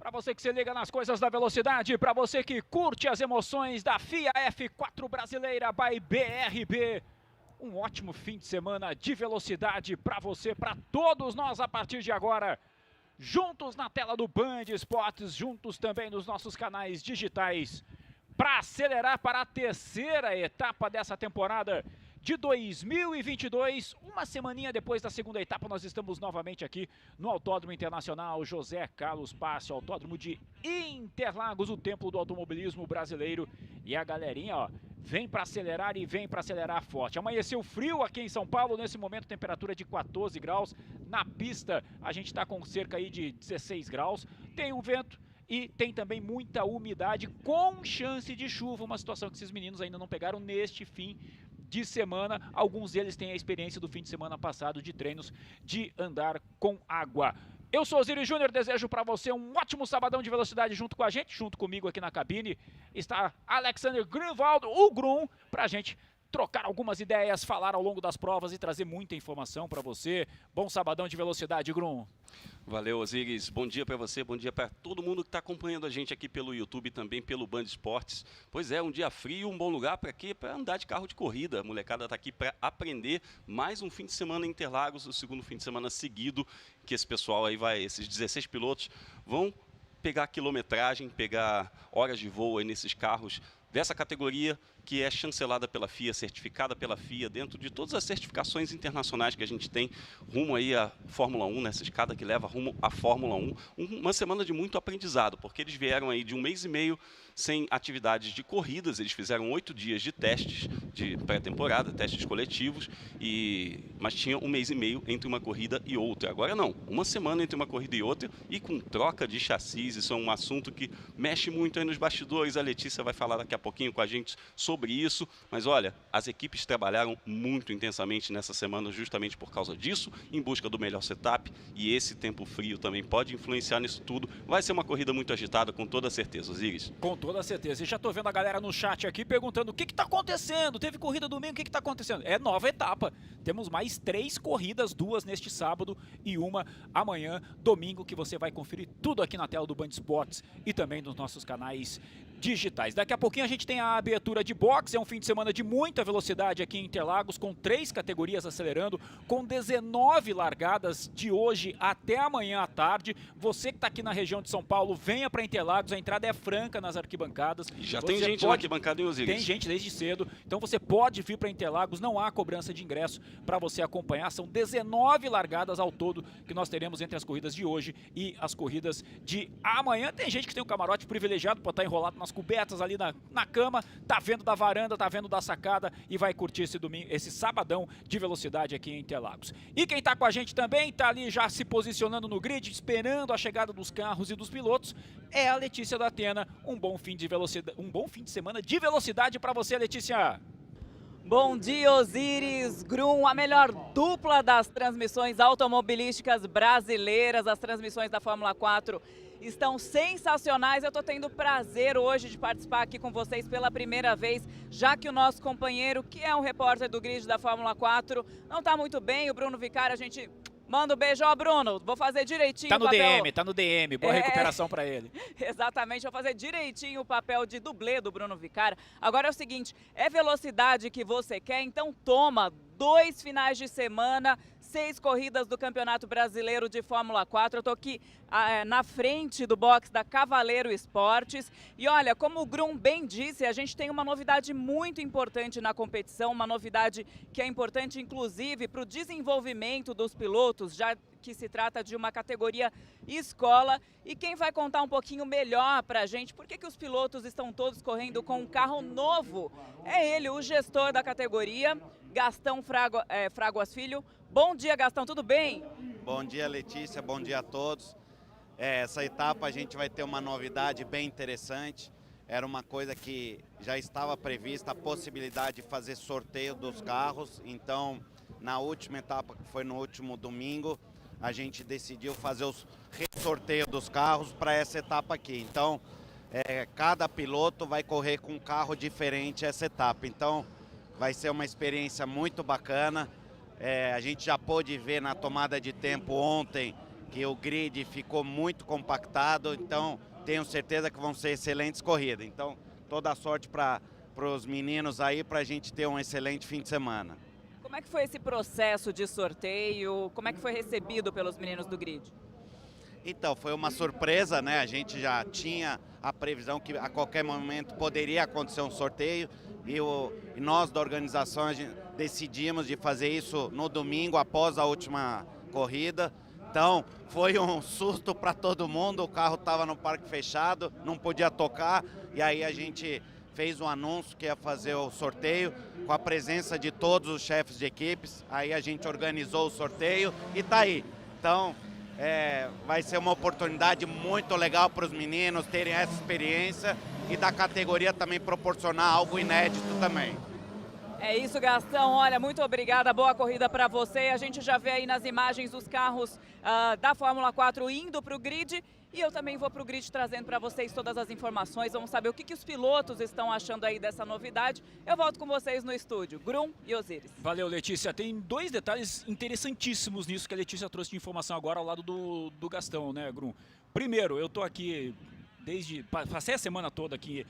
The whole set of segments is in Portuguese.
Para você que se liga nas coisas da velocidade, para você que curte as emoções da FIA F4 brasileira by BRB, um ótimo fim de semana de velocidade para você, para todos nós a partir de agora. Juntos na tela do Band Esportes, juntos também nos nossos canais digitais, para acelerar para a terceira etapa dessa temporada de 2022. Uma semaninha depois da segunda etapa, nós estamos novamente aqui no Autódromo Internacional José Carlos Passe, Autódromo de Interlagos, o templo do automobilismo brasileiro. E a galerinha, ó, vem para acelerar e vem para acelerar forte. Amanheceu frio aqui em São Paulo, nesse momento temperatura de 14 graus. Na pista a gente está com cerca aí de 16 graus. Tem um vento e tem também muita umidade com chance de chuva, uma situação que esses meninos ainda não pegaram neste fim de semana. Alguns deles têm a experiência do fim de semana passado de treinos de andar com água. Eu sou Osiris Júnior, desejo para você um ótimo sabadão de velocidade junto com a gente. Junto comigo aqui na cabine está Alexander Grunwald, o Grum, para a gente trocar algumas ideias, falar ao longo das provas e trazer muita informação para você. Bom sabadão de velocidade, Grum. Valeu, Osiris. Bom dia para você, bom dia para todo mundo que está acompanhando a gente aqui pelo YouTube e também pelo Band Esportes. Pois é, um dia frio, um bom lugar para quê? Para andar de carro de corrida. A molecada está aqui para aprender. Mais um fim de semana em Interlagos, o segundo fim de semana seguido que esse pessoal aí vai, esses 16 pilotos vão pegar quilometragem, pegar horas de voo aí nesses carros dessa categoria que é chancelada pela FIA, certificada pela FIA, dentro de todas as certificações internacionais que a gente tem, rumo aí à Fórmula 1, nessa escada que leva rumo à Fórmula 1. Uma semana de muito aprendizado, porque eles vieram aí de um mês e meio sem atividades de corridas, eles fizeram 8 dias de testes de pré-temporada, testes coletivos, mas tinha um mês e meio entre uma corrida e outra. Agora não, uma semana entre uma corrida e outra, e com troca de chassis. Isso é um assunto que mexe muito aí nos bastidores. A Letícia vai falar daqui a pouquinho com a gente sobre isso, mas olha, as equipes trabalharam muito intensamente nessa semana justamente por causa disso, em busca do melhor setup, e esse tempo frio também pode influenciar nisso tudo. Vai ser uma corrida muito agitada, com toda certeza, Osiris. Com toda certeza. E já tô vendo a galera no chat aqui perguntando o que tá acontecendo? Teve corrida domingo, o que tá acontecendo? É nova etapa. Temos mais 3 corridas, 2 neste sábado e uma amanhã, domingo, que você vai conferir tudo aqui na tela do Band Esportes e também nos nossos canais digitais. Daqui a pouquinho a gente tem a abertura de boxe, é um fim de semana de muita velocidade aqui em Interlagos, com 3 categorias acelerando, com 19 largadas de hoje até amanhã à tarde. Você que está aqui na região de São Paulo, venha para Interlagos, a entrada é franca nas arquibancadas. Já tem gente na arquibancada em Osiris. Tem gente desde cedo, então você pode vir para Interlagos, não há cobrança de ingresso para você acompanhar. São 19 largadas ao todo que nós teremos entre as corridas de hoje e as corridas de amanhã. Tem gente que tem um camarote privilegiado para estar enrolado nas cobertas ali na cama, tá vendo da varanda, tá vendo da sacada e vai curtir esse domingo, esse sabadão de velocidade aqui em Interlagos. E quem tá com a gente também, tá ali já se posicionando no grid, esperando a chegada dos carros e dos pilotos, é a Letícia da Atena. Um bom fim de semana de velocidade para você, Letícia. Bom dia, Osiris, Grum, a melhor dupla das transmissões automobilísticas brasileiras, as transmissões da Fórmula 4 estão sensacionais. Eu estou tendo o prazer hoje de participar aqui com vocês pela primeira vez, já que o nosso companheiro, que é um repórter do grid da Fórmula 4, não está muito bem, o Bruno Vicari. A gente manda um beijo. Ó, Bruno, vou fazer direitinho tá no o papel... DM, tá no DM, boa recuperação para ele. Exatamente, vou fazer direitinho o papel de dublê do Bruno Vicari. Agora é o seguinte, é velocidade que você quer? Então toma 2 finais de semana, 6 corridas do Campeonato Brasileiro de Fórmula 4. Eu tô aqui na frente do box da Cavaleiro Esportes. E olha, como o Grum bem disse, a gente tem uma novidade muito importante na competição, uma novidade que é importante inclusive para o desenvolvimento dos pilotos, já que se trata de uma categoria escola. E quem vai contar um pouquinho melhor pra gente por que os pilotos estão todos correndo com um carro novo é ele, o gestor da categoria, Gastão Fraguas Filho. Bom dia, Gastão, tudo bem? Bom dia, Letícia, bom dia a todos. Essa etapa a gente vai ter uma novidade bem interessante. Era uma coisa que já estava prevista, a possibilidade de fazer sorteio dos carros. Então, na última etapa, que foi no último domingo, a gente decidiu fazer os sorteios dos carros para essa etapa aqui. Então, cada piloto vai correr com um carro diferente essa etapa. Então, vai ser uma experiência muito bacana. A gente já pôde ver na tomada de tempo ontem que o grid ficou muito compactado, então tenho certeza que vão ser excelentes corridas. Então, toda a sorte para os meninos aí, para a gente ter um excelente fim de semana. Como é que foi esse processo de sorteio? Como é que foi recebido pelos meninos do grid? Então, foi uma surpresa, né? A gente já tinha a previsão que a qualquer momento poderia acontecer um sorteio e nós da organização decidimos de fazer isso no domingo após a última corrida. Então, foi um susto para todo mundo, o carro estava no parque fechado, não podia tocar, e aí a gente fez um anúncio que ia fazer o sorteio com a presença de todos os chefes de equipes, aí a gente organizou o sorteio e tá aí. Então, vai ser uma oportunidade muito legal para os meninos terem essa experiência e da categoria também proporcionar algo inédito também. É isso, Gastão. Olha, muito obrigada. Boa corrida para você. A gente já vê aí nas imagens os carros da Fórmula 4 indo para o grid. E eu também vou para o grid trazendo para vocês todas as informações. Vamos saber o que os pilotos estão achando aí dessa novidade. Eu volto com vocês no estúdio. Grum e Osiris. Valeu, Letícia. Tem dois detalhes interessantíssimos nisso que a Letícia trouxe de informação agora ao lado do Gastão, né, Grum? Primeiro, eu tô aqui passei a semana toda aqui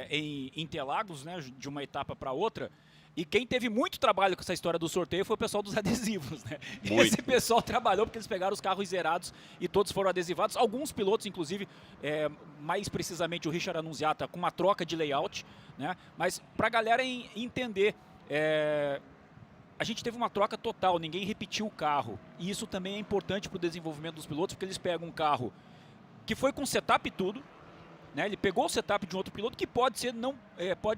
em Interlagos, né, de uma etapa para outra. E quem teve muito trabalho com essa história do sorteio foi o pessoal dos adesivos, né? Muito. Esse pessoal trabalhou porque eles pegaram os carros zerados e todos foram adesivados. Alguns pilotos, inclusive, mais precisamente o Richard Annunziata, com uma troca de layout, né? Mas para a galera entender, a gente teve uma troca total, ninguém repetiu o carro. E isso também é importante para o desenvolvimento dos pilotos, porque eles pegam um carro que foi com setup e tudo, né? Ele pegou o setup de um outro piloto que pode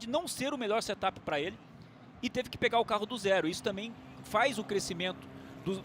não ser o melhor setup para ele, e teve que pegar o carro do zero. Isso também faz o crescimento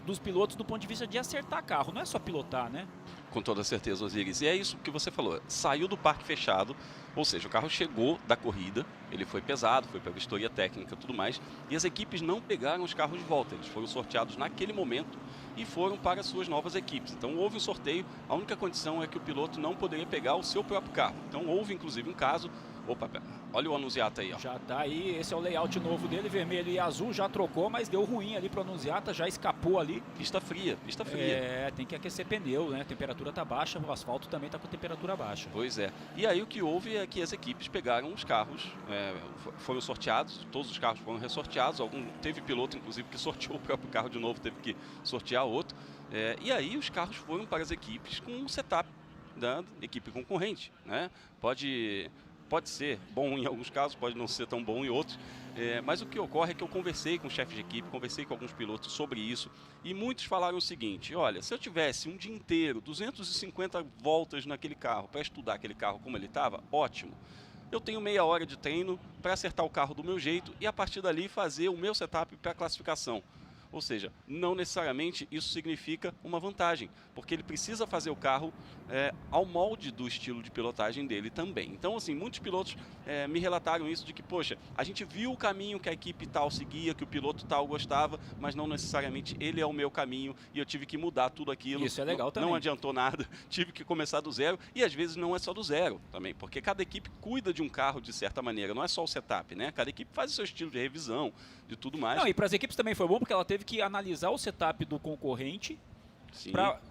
dos pilotos do ponto de vista de acertar carro, não é só pilotar, né? Com toda certeza, Osiris. E é isso que você falou, saiu do parque fechado, ou seja, o carro chegou da corrida, ele foi pesado, foi pela vistoria técnica e tudo mais, e as equipes não pegaram os carros de volta, eles foram sorteados naquele momento e foram para as suas novas equipes. Então houve um sorteio, a única condição é que o piloto não poderia pegar o seu próprio carro. Então houve inclusive um caso. Opa, olha o Annunziata aí, ó. Já tá aí, esse é o layout novo dele, vermelho e azul, já trocou, mas deu ruim ali pro Annunziata, já escapou ali. Pista fria, pista fria. Tem que aquecer pneu, né? A temperatura tá baixa, o asfalto também tá com temperatura baixa. Pois é. E aí o que houve é que as equipes pegaram os carros, foram sorteados, todos os carros foram ressorteados, teve piloto, inclusive, que sorteou o próprio carro de novo, teve que sortear outro. E aí os carros foram para as equipes com um setup da equipe concorrente, né? Pode ser bom em alguns casos, pode não ser tão bom em outros, mas o que ocorre é que eu conversei com o chefe de equipe, conversei com alguns pilotos sobre isso, e muitos falaram o seguinte: olha, se eu tivesse um dia inteiro, 250 voltas naquele carro, para estudar aquele carro como ele estava, ótimo. Eu tenho meia hora de treino para acertar o carro do meu jeito e a partir dali fazer o meu setup para a classificação. Ou seja, não necessariamente isso significa uma vantagem, porque ele precisa fazer o carro ao molde do estilo de pilotagem dele também. Então, assim, muitos pilotos me relataram isso de que, poxa, a gente viu o caminho que a equipe tal seguia, que o piloto tal gostava, mas não necessariamente ele é o meu caminho e eu tive que mudar tudo aquilo. Isso é legal também. Não adiantou nada, tive que começar do zero e às vezes não é só do zero também, porque cada equipe cuida de um carro de certa maneira, não é só o setup, né? Cada equipe faz o seu estilo de revisão, de tudo mais. Não, e para as equipes também foi bom porque ela teve que analisar o setup do concorrente.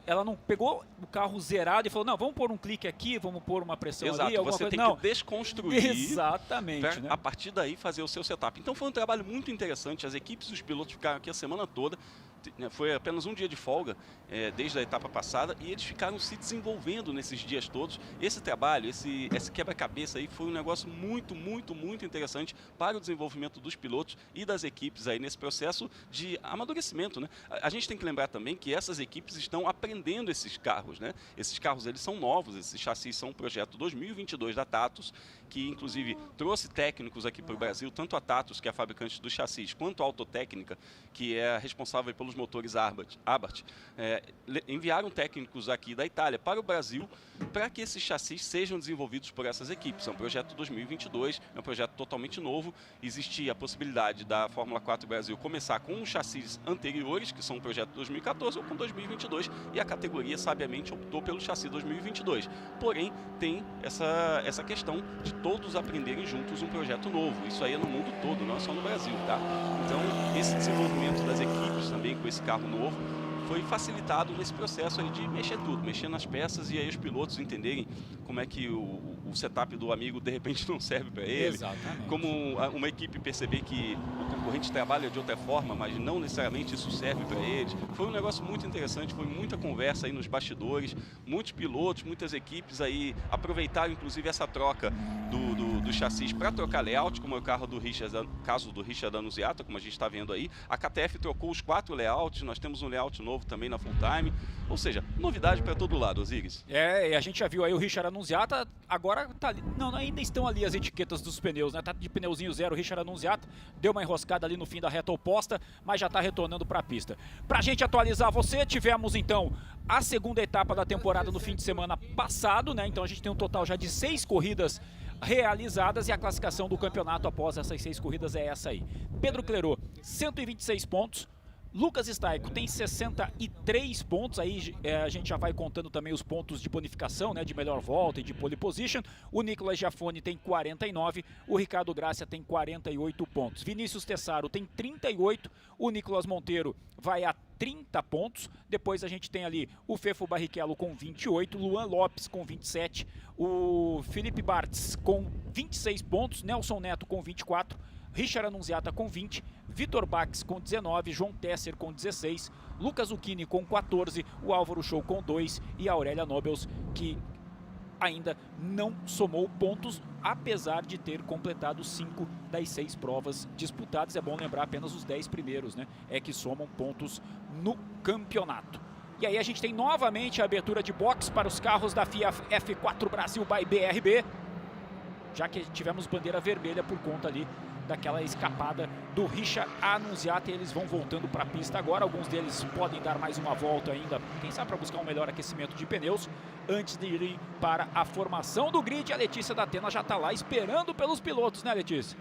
Ela não pegou o carro zerado e falou, não, vamos pôr um clique aqui, vamos pôr uma pressão ali, alguma você coisa. tem Não. que desconstruir. Exatamente, né? A partir daí fazer o seu setup. Então foi um trabalho muito interessante, as equipes e os pilotos ficaram aqui a semana toda, foi apenas um dia de folga desde a etapa passada e eles ficaram se desenvolvendo nesses dias todos. Esse trabalho, esse quebra-cabeça aí foi um negócio muito, muito, muito interessante para o desenvolvimento dos pilotos e das equipes aí nesse processo de amadurecimento, né? A gente tem que lembrar também que essas equipes estão aprendendo esses carros, né? Esses carros, eles são novos, esses chassis são um projeto 2022 da Tatus, que inclusive trouxe técnicos aqui para o Brasil, tanto a Tatus, que é a fabricante dos chassis, quanto a Autotécnica, que é responsável pelos motores Abarth, enviaram técnicos aqui da Itália para o Brasil para que esses chassis sejam desenvolvidos por essas equipes. É um projeto 2022, é um projeto totalmente novo. Existia a possibilidade da Fórmula 4 Brasil começar com os chassis anteriores, que são um projeto 2014, ou com 2022, e a categoria sabiamente optou pelo chassi 2022. Porém, tem essa questão de todos aprenderem juntos um projeto novo. Isso aí é no mundo todo, não é só no Brasil, tá? Então, esse desenvolvimento das equipes também com esse carro novo foi facilitado nesse processo aí de mexer tudo, mexer nas peças e aí os pilotos entenderem como é que o setup do amigo de repente não serve para ele. Exatamente. Como uma equipe perceber que o concorrente trabalha de outra forma, mas não necessariamente isso serve para eles. Foi um negócio muito interessante, foi muita conversa aí nos bastidores, muitos pilotos, muitas equipes aí aproveitaram inclusive essa troca do chassis para trocar layout, como é o caso do Richard Annunziata, como a gente está vendo aí. A KTF trocou os 4 layouts, nós temos um layout novo também na Full Time, ou seja, novidade para todo lado, Osiris. E a gente já viu aí o Richard Annunziata, agora tá ali, não, ainda estão ali as etiquetas dos pneus, né? Tá de pneuzinho zero, o Richard Annunziata deu uma enroscada ali no fim da reta oposta, mas já tá retornando para a pista. Pra gente atualizar você, tivemos então a segunda etapa da temporada no fim de semana passado, né? Então a gente tem um total já de 6 corridas realizadas e a classificação do campeonato após essas 6 corridas é essa aí. Pedro Clerot, 126 pontos. Lucas Staico tem 63 pontos, aí a gente já vai contando também os pontos de bonificação, né, de melhor volta e de pole position. O Nicolas Giafone tem 49, o Ricardo Gracia tem 48 pontos. Vinícius Tessaro tem 38, o Nicolas Monteiro vai a 30 pontos. Depois a gente tem ali o Fefo Barrichello com 28, Luan Lopes com 27, o Felipe Bartz com 26 pontos, Nelson Neto com 24, Richard Annunziata com 20, Vitor Bax com 19, João Tesser com 16, Lucas Zucchini com 14, o Álvaro Show com 2 e a Aurélia Nobels, que ainda não somou pontos, apesar de ter completado 5 das 6 provas disputadas. É bom lembrar apenas os 10 primeiros, né? É que somam pontos no campeonato. E aí a gente tem novamente a abertura de box para os carros da FIA F4 Brasil by BRB, já que tivemos bandeira vermelha por conta ali daquela escapada do Richard Annunziata, e eles vão voltando para a pista agora. Alguns deles podem dar mais uma volta ainda, quem sabe para buscar um melhor aquecimento de pneus, antes de irem para a formação do grid. A Letícia da Atena já está lá esperando pelos pilotos, né, Letícia?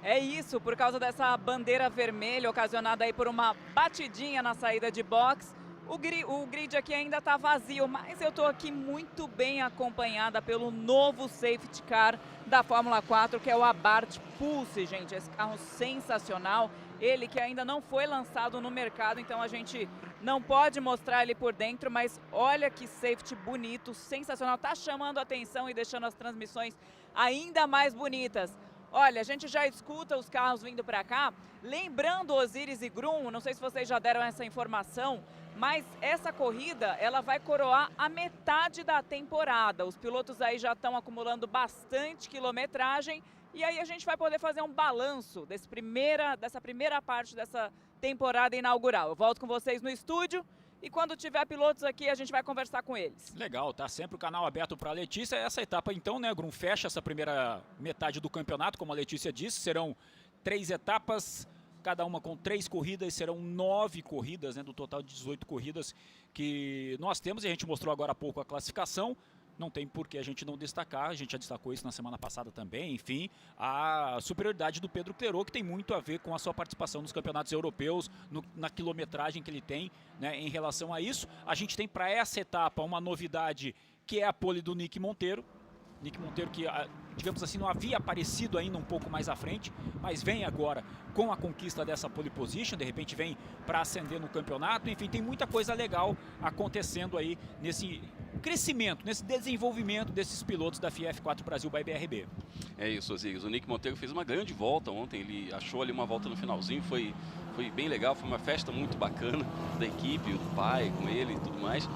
É isso, por causa dessa bandeira vermelha ocasionada aí por uma batidinha na saída de box. O grid aqui ainda está vazio, mas eu estou aqui muito bem acompanhada pelo novo safety car da Fórmula 4, que é o Abarth Pulse, gente. Esse carro sensacional, ele que ainda não foi lançado no mercado, então a gente não pode mostrar ele por dentro, mas olha que safety bonito, sensacional. Tá chamando a atenção e deixando as transmissões ainda mais bonitas. Olha, a gente já escuta os carros vindo para cá. Lembrando, Osiris e Grum, não sei se vocês já deram essa informação, mas essa corrida, ela vai coroar a metade da temporada. Os pilotos aí já estão acumulando bastante quilometragem e aí a gente vai poder fazer um balanço dessa primeira parte dessa temporada inaugural. Eu volto com vocês no estúdio e quando tiver pilotos aqui a gente vai conversar com eles. Legal, tá sempre o canal aberto para a Letícia. Essa etapa então, né, Grum, fecha essa primeira metade do campeonato, como a Letícia disse, serão 3 etapas, cada uma com 3 corridas, serão 9 corridas, né, do total de 18 corridas que nós temos, e a gente mostrou agora há pouco a classificação. Não tem por que a gente não destacar, a gente já destacou isso na semana passada também, enfim, a superioridade do Pedro Clerot, que tem muito a ver com a sua participação nos campeonatos europeus, na quilometragem que ele tem, né, em relação a isso. A gente tem para essa etapa uma novidade, que é a pole do Nick Monteiro. Nick Monteiro que, digamos assim, não havia aparecido ainda um pouco mais à frente, mas vem agora com a conquista dessa pole position, de repente vem para ascender no campeonato. Enfim, tem muita coisa legal acontecendo aí nesse crescimento, nesse desenvolvimento desses pilotos da FIA F4 Brasil by BRB. É isso, Osiris. O Nick Monteiro fez uma grande volta ontem, ele achou ali uma volta no finalzinho, foi bem legal, foi uma festa muito bacana da equipe, do pai com ele e tudo mais.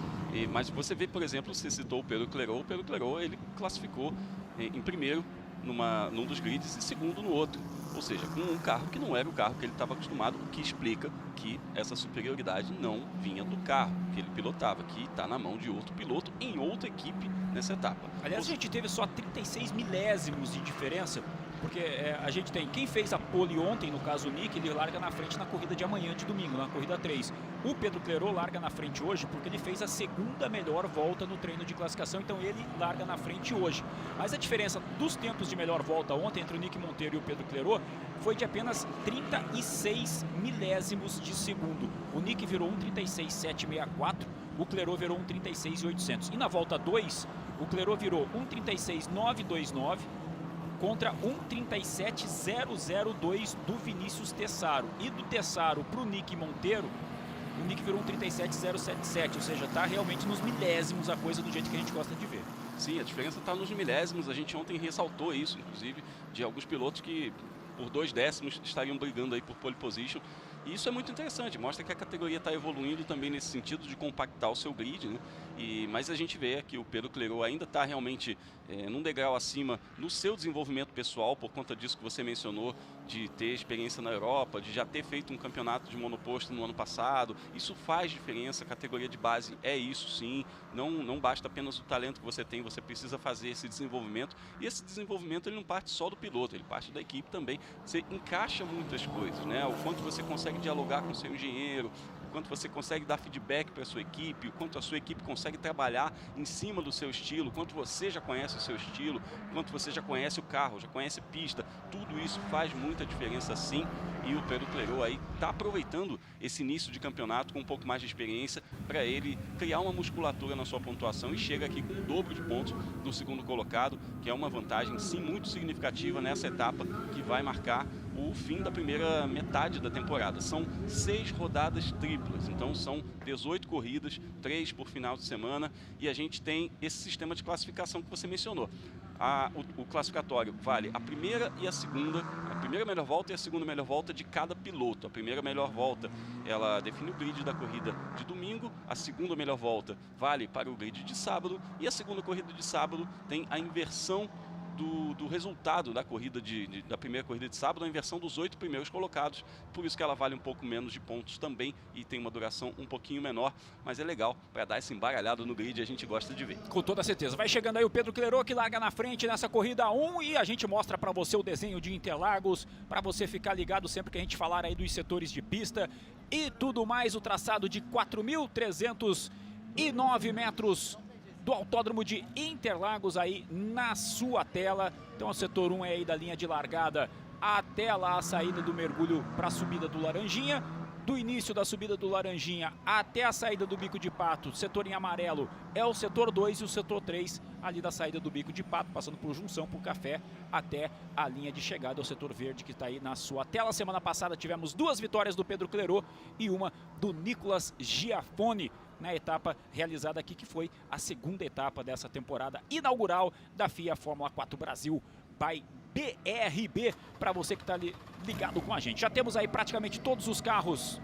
Mas você vê, por exemplo, você citou o Pedro Clerot. O Pedro Clerot, ele classificou em primeiro num dos grids e segundo no outro. Ou seja, com um carro que não era o carro que ele estava acostumado, o que explica que essa superioridade não vinha do carro que ele pilotava, que está na mão de outro piloto em outra equipe nessa etapa. Aliás, a gente teve só 36 milésimos de diferença, porque a gente tem quem fez a pole ontem, no caso o Nick, ele larga na frente na corrida de amanhã, de domingo, na corrida 3. O Pedro Clerot larga na frente hoje porque ele fez a segunda melhor volta no treino de classificação, então ele larga na frente hoje. Mas a diferença dos tempos de melhor volta ontem entre o Nick Monteiro e o Pedro Clerot foi de apenas 36 milésimos de segundo. O Nick virou 1:36.764, o Clerot virou 1:36.800. E na volta 2, o Clerot virou 1:36.929 contra 1:37.002 do Vinícius Tessaro. E do Tessaro para o Nick Monteiro, o Nick virou um 37,077, ou seja, tá realmente nos milésimos a coisa do jeito que a gente gosta de ver. Sim, a diferença está nos milésimos. A gente ontem ressaltou isso, inclusive, de alguns pilotos que por 2 décimos estariam brigando aí por pole position. E isso é muito interessante, mostra que a categoria está evoluindo também nesse sentido de compactar o seu grid, né? Mas a gente vê que o Pedro Clerot ainda está realmente num degrau acima no seu desenvolvimento pessoal, por conta disso que você mencionou, de ter experiência na Europa, de já ter feito um campeonato de monoposto no ano passado. Isso faz diferença, a categoria de base é isso sim, não basta apenas o talento que você tem, você precisa fazer esse desenvolvimento, e esse desenvolvimento ele não parte só do piloto, ele parte da equipe também. Você encaixa muitas coisas, né? O quanto você consegue dialogar com o seu engenheiro, o quanto você consegue dar feedback para a sua equipe, o quanto a sua equipe consegue trabalhar em cima do seu estilo, o quanto você já conhece o seu estilo, o quanto você já conhece o carro, já conhece pista, tudo isso faz muita diferença sim, e o Pedro Clerot aí está aproveitando esse início de campeonato com um pouco mais de experiência para ele criar uma musculatura na sua pontuação e chega aqui com o dobro de pontos do segundo colocado, que é uma vantagem sim muito significativa nessa etapa que vai marcar o fim da primeira metade da temporada. São 6 rodadas triplas, então são 18 corridas, 3 por final de semana, e a gente tem esse sistema de classificação que você mencionou. O classificatório vale a primeira e a segunda, a primeira melhor volta e a segunda melhor volta de cada piloto. A primeira melhor volta, ela define o grid da corrida de domingo, a segunda melhor volta vale para o grid de sábado, e a segunda corrida de sábado tem a inversão do resultado da corrida da primeira corrida de sábado, a inversão dos 8 primeiros colocados, por isso que ela vale um pouco menos de pontos também e tem uma duração um pouquinho menor, mas é legal para dar esse embaralhado no grid, a gente gosta de ver. Com toda certeza. Vai chegando aí o Pedro Clerot, que larga na frente nessa corrida 1, e a gente mostra para você o desenho de Interlagos, para você ficar ligado sempre que a gente falar aí dos setores de pista e tudo mais, o traçado de 4.309 metros do Autódromo de Interlagos aí na sua tela. Então o setor 1 é aí da linha de largada até lá a saída do mergulho para a subida do Laranjinha. Do início da subida do Laranjinha até a saída do Bico de Pato, setor em amarelo é o setor 2 e o setor 3 ali da saída do Bico de Pato, passando por Junção, por Café, até a linha de chegada, é o setor verde que está aí na sua tela. Semana passada tivemos 2 vitórias do Pedro Clerot e uma do Nicolas Giafone na etapa realizada aqui, que foi a segunda etapa dessa temporada inaugural da FIA Fórmula 4 Brasil by BRB, para você que está ligado com a gente. Já temos aí praticamente todos os carros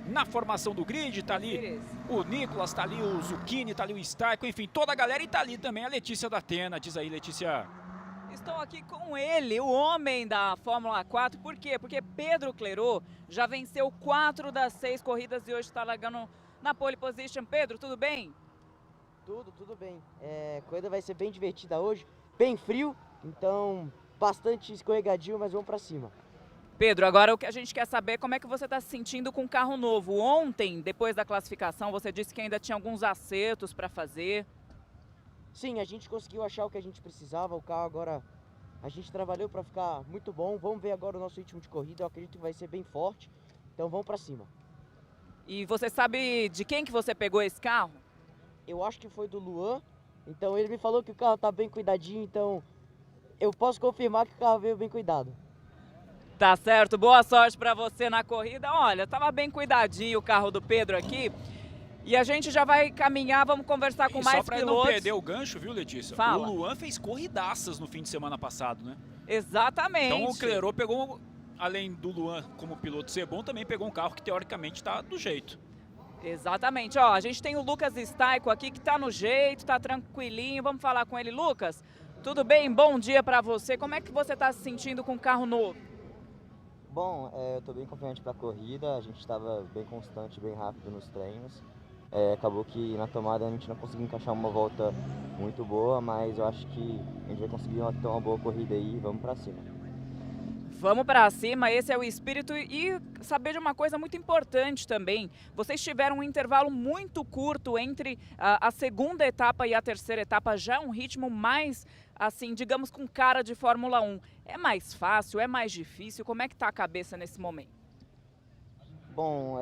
na formação do grid, tá ali o Nicolas, tá ali o Zucchini, tá ali o Staico, enfim, toda a galera, e tá ali também a Letícia da Atena. Diz aí, Letícia. Estou aqui com ele, o homem da Fórmula 4, por quê? Porque Pedro Clerot já venceu 4 das 6 corridas e hoje está largando na pole position. Pedro, tudo bem? Tudo bem. A corrida vai ser bem divertida hoje, bem frio, então bastante escorregadio, mas vamos para cima. Pedro, agora o que a gente quer saber é como é que você está se sentindo com o carro novo. Ontem, depois da classificação, você disse que ainda tinha alguns acertos para fazer. Sim, a gente conseguiu achar o que a gente precisava, o carro agora a gente trabalhou para ficar muito bom. Vamos ver agora o nosso ritmo de corrida, eu acredito que vai ser bem forte, então vamos para cima. E você sabe de quem que você pegou esse carro? Eu acho que foi do Luan, então ele me falou que o carro tá bem cuidadinho, então eu posso confirmar que o carro veio bem cuidado. Tá certo, boa sorte para você na corrida. Olha, tava bem cuidadinho o carro do Pedro aqui. E a gente já vai caminhar, vamos conversar com mais pilotos. Só para não perder o gancho, viu, Letícia? Fala. O Luan fez corridaças no fim de semana passado, né? Exatamente. Então o Clerot pegou, além do Luan como piloto ser bom, também pegou um carro que teoricamente tá do jeito. Exatamente, ó, a gente tem o Lucas Staico aqui que tá no jeito, tá tranquilinho. Vamos falar com ele. Lucas, tudo bem? Bom dia para você. Como é que você tá se sentindo com o carro novo? Bom, eu estou bem confiante para a corrida, a gente estava bem constante, bem rápido nos treinos. Acabou que na tomada a gente não conseguiu encaixar uma volta muito boa, mas eu acho que a gente vai conseguir ter uma boa corrida aí e vamos para cima. Vamos para cima, esse é o espírito. E saber de uma coisa muito importante também, vocês tiveram um intervalo muito curto entre a segunda etapa e a terceira etapa, já um ritmo mais, assim, digamos, com cara de Fórmula 1. É mais fácil, é mais difícil? Como é que tá a cabeça nesse momento? Bom,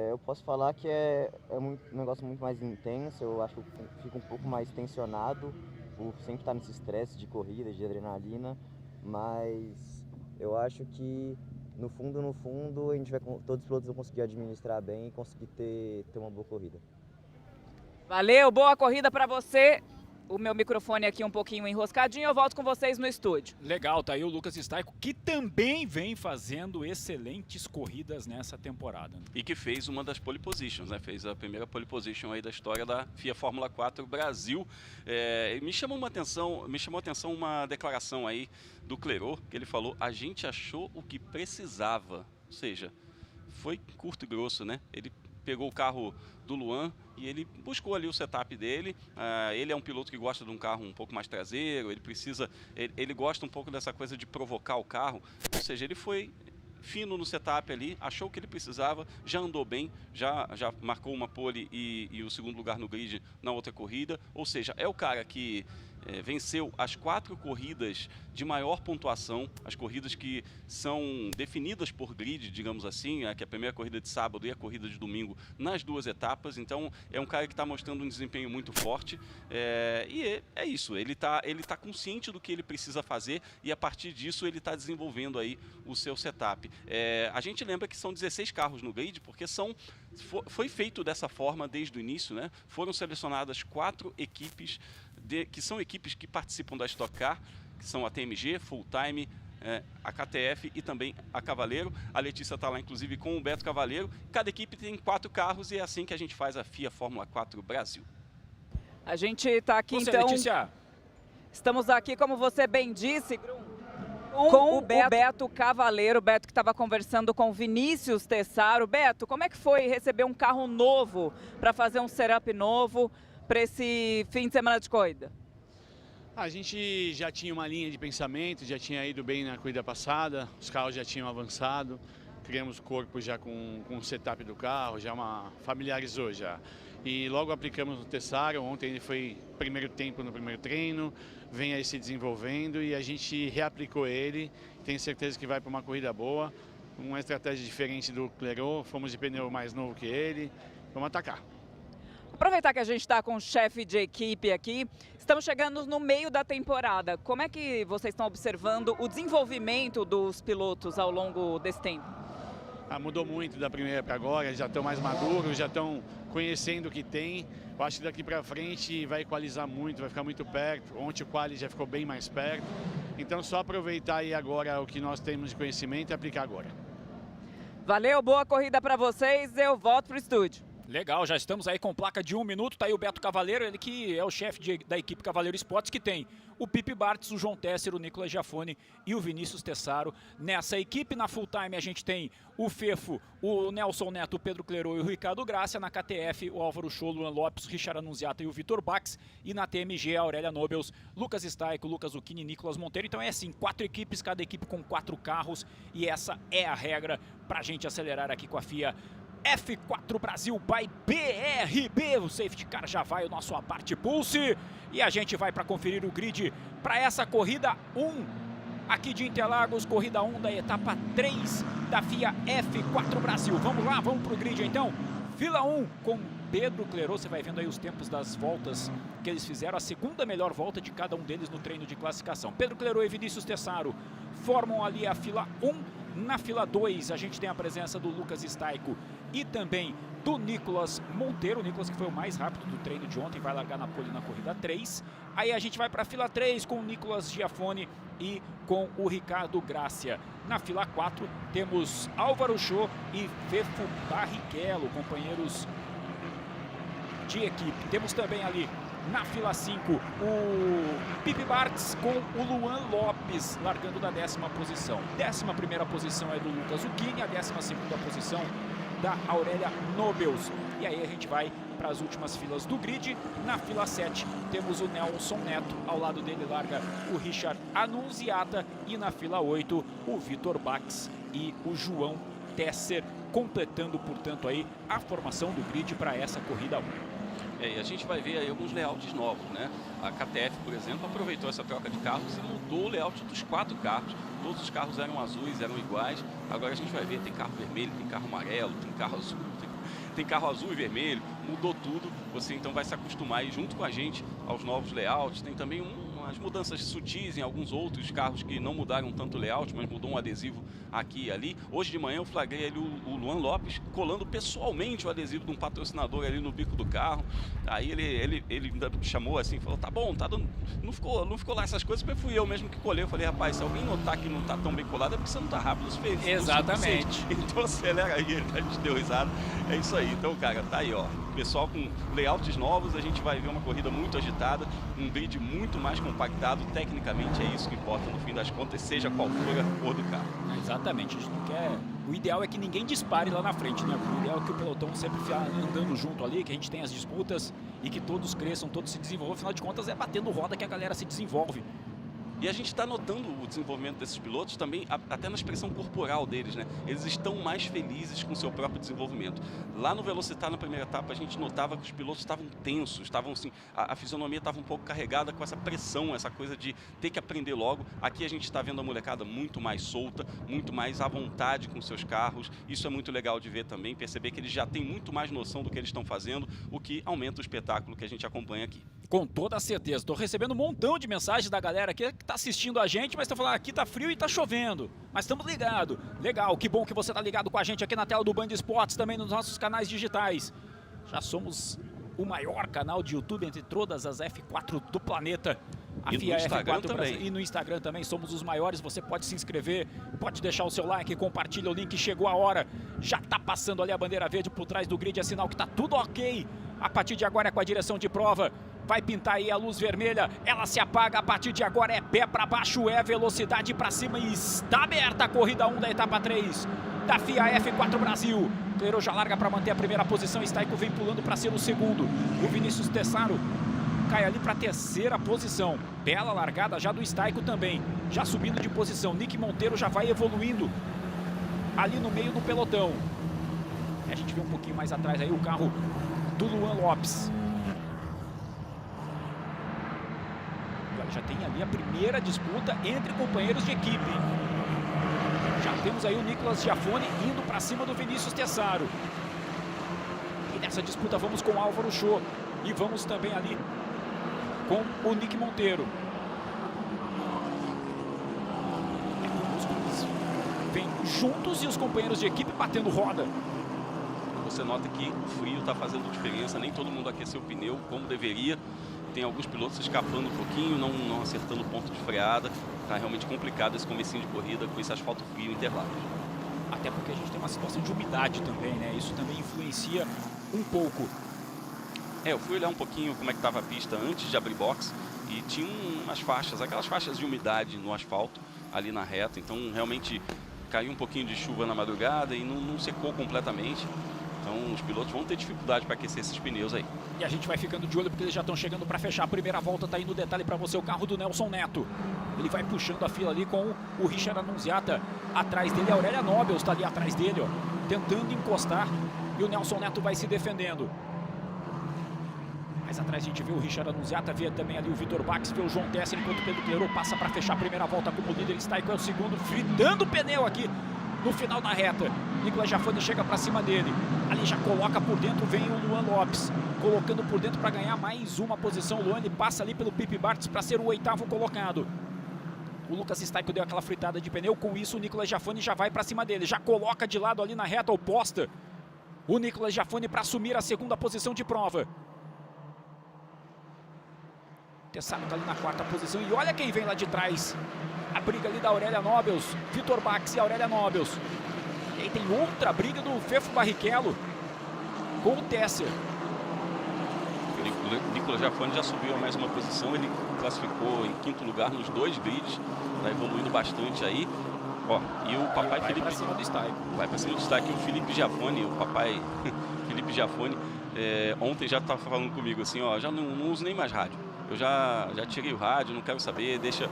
eu posso falar que é um negócio muito mais intenso, eu acho que eu fico um pouco mais tensionado por sempre estar nesse estresse de corrida, de adrenalina, mas eu acho que no fundo, a gente todos os pilotos vão conseguir administrar bem e conseguir ter uma boa corrida. Valeu, boa corrida para você. O meu microfone aqui um pouquinho enroscadinho, eu volto com vocês no estúdio. Legal, tá aí o Lucas Staico, que também vem fazendo excelentes corridas nessa temporada. E que fez uma das pole positions, né? Fez a primeira pole position aí da história da FIA Fórmula 4 Brasil. Me chamou a atenção uma declaração aí do Clerot, que ele falou: a gente achou o que precisava. Ou seja, foi curto e grosso, né? Ele pegou o carro do Luan e ele buscou ali o setup dele. Ele é um piloto que gosta de um carro um pouco mais traseiro, ele gosta um pouco dessa coisa de provocar o carro, ou seja, ele foi fino no setup ali, achou o que ele precisava, já andou bem, já marcou uma pole e o segundo lugar no grid na outra corrida, ou seja, é o cara que venceu as 4 corridas de maior pontuação, as corridas que são definidas por grid, digamos assim, que é a primeira corrida de sábado e a corrida de domingo nas 2 etapas. Então é um cara que está mostrando um desempenho muito forte, e é isso, ele tá consciente do que ele precisa fazer e a partir disso ele está desenvolvendo aí o seu setup. A gente lembra que são 16 carros no grid, porque foi feito dessa forma desde o início, né? Foram selecionadas 4 equipes que são equipes que participam da Stock Car, que são a TMG, Full Time, a KTF e também a Cavaleiro. A Letícia está lá, inclusive, com o Beto Cavaleiro. Cada equipe tem 4 carros e é assim que a gente faz a FIA Fórmula 4 Brasil. A gente está aqui, então... Letícia. Estamos aqui, como você bem disse, com o Beto Cavaleiro. O Beto que estava conversando com o Vinícius Tessaro. Beto, como é que foi receber um carro novo para fazer um setup novo para esse fim de semana de corrida? A gente já tinha uma linha de pensamento, já tinha ido bem na corrida passada, os carros já tinham avançado, criamos o corpo já com o setup do carro, familiarizou já. E logo aplicamos no Tessaro, ontem ele foi primeiro tempo no primeiro treino, vem aí se desenvolvendo e a gente reaplicou ele, tenho certeza que vai para uma corrida boa, uma estratégia diferente do Clerot, fomos de pneu mais novo que ele, vamos atacar. Aproveitar que a gente está com o chefe de equipe aqui, estamos chegando no meio da temporada. Como é que vocês estão observando o desenvolvimento dos pilotos ao longo desse tempo? Mudou muito da primeira para agora, já estão mais maduros, já estão conhecendo o que tem. Eu acho que daqui para frente vai equalizar muito, vai ficar muito perto. Ontem o quali já ficou bem mais perto. Então só aproveitar aí agora o que nós temos de conhecimento e aplicar agora. Valeu, boa corrida para vocês, eu volto para o estúdio. Legal, já estamos aí com placa de 1 minuto, tá aí o Beto Cavaleiro, ele que é o chefe da equipe Cavaleiro Esportes, que tem o Pipe Bartz, o João Tesser, o Nicolas Giafone e o Vinícius Tessaro. Nessa equipe, na Full Time, a gente tem o Fefo, o Nelson Neto, o Pedro Clerot e o Ricardo Gracia. Na KTF, o Álvaro Show, Luan Lopes, o Richard Annunziata e o Vitor Bax. E na TMG, a Aurélia Nobels, Lucas Staico, Lucas Zucchini e Nicolas Monteiro. Então é assim, 4 equipes, cada equipe com 4 carros. E essa é a regra pra gente acelerar aqui com a FIA F4 Brasil by BRB. O safety car já vai, o nosso Aparte Pulse. E a gente vai para conferir o grid para essa corrida 1 aqui de Interlagos, corrida 1 da etapa 3 da FIA F4 Brasil. Vamos lá, vamos para o grid então. Fila 1 com Pedro Clerot, você vai vendo aí os tempos das voltas que eles fizeram, a segunda melhor volta de cada um deles no treino de classificação. Pedro Clerot e Vinícius Tessaro formam ali a fila 1. Na fila 2 a gente tem a presença do Lucas Staico e também do Nicolas Monteiro. O Nicolas que foi o mais rápido do treino de ontem, vai largar na pole na corrida 3. Aí a gente vai para a fila 3 com o Nicolas Giafone e com o Ricardo Gracia. Na fila 4 temos Álvaro Show e Fefo Barrichello, companheiros de equipe. Temos também ali na fila 5 o Pipe Bartz com o Luan Lopes largando da 10ª posição. 11ª posição é do Lucas Zucchini, a 12ª posição da Aurélia Nobels. E aí a gente vai para as últimas filas do grid. Na fila 7 temos o Nelson Neto, ao lado dele larga o Richard Annunziata e na fila 8 o Vitor Bax e o João Tesser, completando, portanto, aí a formação do grid para essa corrida 1. E a gente vai ver aí alguns layouts novos, né? A KTF, por exemplo, aproveitou essa troca de carros e mudou o layout dos 4 carros. Todos os carros eram azuis, eram iguais. Agora a gente vai ver, tem carro vermelho, tem carro amarelo, tem carro azul, tem carro azul e vermelho. Mudou tudo. Você então vai se acostumar aí junto com a gente aos novos layouts. Tem também uma umas mudanças sutis em alguns outros carros que não mudaram tanto o layout, mas mudou um adesivo aqui e ali. Hoje de manhã eu flagrei ali o Luan Lopes colando pessoalmente o adesivo de um patrocinador ali no bico do carro. Aí ele ainda me chamou assim, falou, tá bom, tá dando... Não ficou lá essas coisas, porque fui eu mesmo que colei. Eu falei, rapaz, se alguém notar que não tá tão bem colado, é porque você não tá rápido o suficiente. Exatamente. Então acelera aí, a gente deu risada. É isso aí. Então, cara, tá aí, ó. Pessoal com layouts novos, a gente vai ver uma corrida muito agitada, um grid muito mais compactado. Tecnicamente é isso que importa no fim das contas, seja qual for a cor do carro. Exatamente, a gente não quer... O ideal é que ninguém dispare lá na frente, né? O ideal é que o pelotão sempre fique andando junto ali, que a gente tenha as disputas e que todos cresçam, todos se desenvolvam. Afinal de contas, é batendo roda que a galera se desenvolve. E a gente está notando o desenvolvimento desses pilotos também, até na expressão corporal deles, né? Eles estão mais felizes com o seu próprio desenvolvimento. Lá no Velocitar, na primeira etapa, a gente notava que os pilotos estavam tensos, estavam assim, a fisionomia estava um pouco carregada com essa pressão, essa coisa de ter que aprender logo. Aqui a gente está vendo a molecada muito mais solta, muito mais à vontade com seus carros. Isso é muito legal de ver também, perceber que eles já têm muito mais noção do que eles estão fazendo, o que aumenta o espetáculo que a gente acompanha aqui. Com toda certeza. Estou recebendo um montão de mensagens da galera aqui que está assistindo a gente, mas está falando, aqui tá frio e tá chovendo, mas estamos ligados. Legal, que bom que você tá ligado com a gente aqui na tela do Band Esportes, também nos nossos canais digitais. Já somos o maior canal de YouTube entre todas as F4 do planeta. A E FIA no Instagram F4 também. E no Instagram também somos os maiores. Você pode se inscrever, pode deixar o seu like, compartilha o link. Chegou a hora, já tá passando ali a bandeira verde por trás do grid, é sinal que tá tudo ok. A partir de agora é com a direção de prova. Vai pintar aí a luz vermelha, ela se apaga, a partir de agora é pé para baixo, é velocidade para cima e está aberta a corrida 1 da etapa 3 da FIA F4 Brasil. Clerô já larga para manter a primeira posição, Staico vem pulando para ser o segundo. O Vinícius Tessaro cai ali para a terceira posição. Bela largada já do Staico também, já subindo de posição. Nick Monteiro já vai evoluindo ali no meio do pelotão. A gente vê um pouquinho mais atrás aí o carro do Luan Lopes. Já tem ali a primeira disputa entre companheiros de equipe. Já temos aí o Nicolas Giafone indo para cima do Vinícius Tessaro. E nessa disputa vamos com o Álvaro Show. E vamos também ali com o Nick Monteiro. Eles vêm juntos e os companheiros de equipe batendo roda. Você nota que o frio está fazendo diferença, nem todo mundo aqueceu o pneu como deveria. Tem alguns pilotos escapando um pouquinho, não acertando o ponto de freada. Está realmente complicado esse comecinho de corrida com esse asfalto frio em Interlagos. Até porque a gente tem uma situação de umidade também, né? Isso também influencia um pouco. Eu fui olhar um pouquinho como é que estava a pista antes de abrir box e tinha umas faixas, aquelas faixas de umidade no asfalto ali na reta. Então realmente caiu um pouquinho de chuva na madrugada e não secou completamente. Então os pilotos vão ter dificuldade para aquecer esses pneus aí. E a gente vai ficando de olho porque eles já estão chegando para fechar a primeira volta. Tá aí no detalhe para você o carro do Nelson Neto. Ele vai puxando a fila ali com o Richard Annunziata atrás dele. A Aurélia Nobels está ali atrás dele, ó, tentando encostar. E o Nelson Neto vai se defendendo. Mais atrás a gente vê o Richard Annunziata, vê também ali o Vitor Bax, vê o João Tesser, enquanto o Pedro Clerô passa para fechar a primeira volta como líder. Staico é o segundo, fritando o pneu aqui no final da reta. Nicolas Giafone chega para cima dele. Ali já coloca por dentro, vem o Luan Lopes. Colocando por dentro para ganhar mais uma posição. O Luan ele passa ali pelo Pipe Bartz para ser o oitavo colocado. O Lucas Staico deu aquela fritada de pneu. Com isso o Nicolas Giafone já vai para cima dele. Já coloca de lado ali na reta oposta o Nicolas Giafone para assumir a segunda posição de prova. Tessaro está ali na quarta posição. E olha quem vem lá de trás. A briga ali da Aurélia Nobels. Vitor Bax e Aurélia Nobels. E aí tem outra briga do Fefo Barrichello com o Tesser. O Nicolas Giafone já subiu a mais uma posição. Ele classificou em quinto lugar nos dois grids. Está evoluindo bastante aí. Ó, e o papai vai Felipe... para cima do Staico. Vai para cima do Staico. E o Felipe Giafone, o papai Felipe Giafone, ontem já estava falando comigo assim, ó, já não uso nem mais rádio. Eu já tirei o rádio, não quero saber, deixa